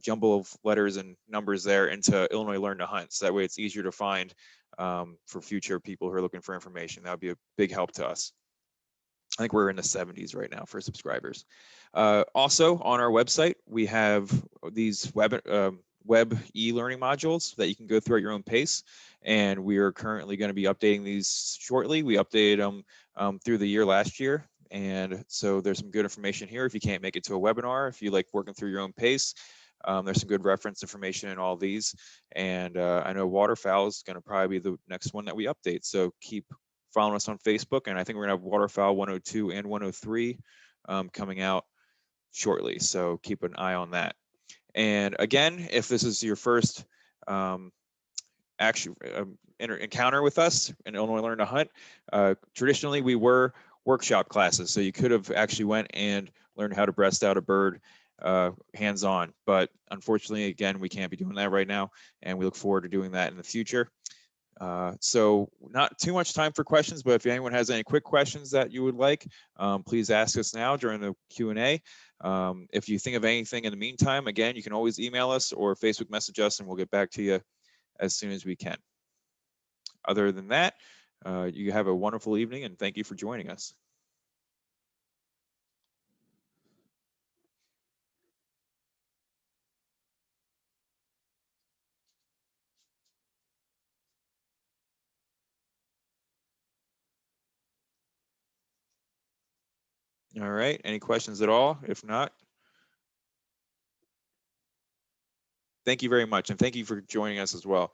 jumble of letters and numbers there into Illinois Learn to Hunt. So that way it's easier to find for future people who are looking for information. That would be a big help to us. I think we're in the 70s right now for subscribers. Also on our website, we have these web e-learning modules that you can go through at your own pace. And we are currently going to be updating these shortly. We updated them through the year last year. And so there's some good information here if you can't make it to a webinar, if you like working through your own pace. There's some good reference information in all these. And I know Waterfowl is going to probably be the next one that we update. So keep following us on Facebook. And I think we're going to have Waterfowl 102 and 103 coming out shortly. So keep an eye on that. And again, if this is your first encounter with us in Illinois Learn to Hunt, traditionally we were workshop classes. So you could have actually went and learned how to breast out a bird hands-on. But unfortunately, again, we can't be doing that right now. And we look forward to doing that in the future. So not too much time for questions, but if anyone has any quick questions that you would like, please ask us now during the Q&A. If you think of anything in the meantime, again, you can always email us or Facebook message us, and we'll get back to you as soon as we can. Other than that, you have a wonderful evening, and thank you for joining us. All right, any questions at all? If not, thank you very much, and thank you for joining us as well.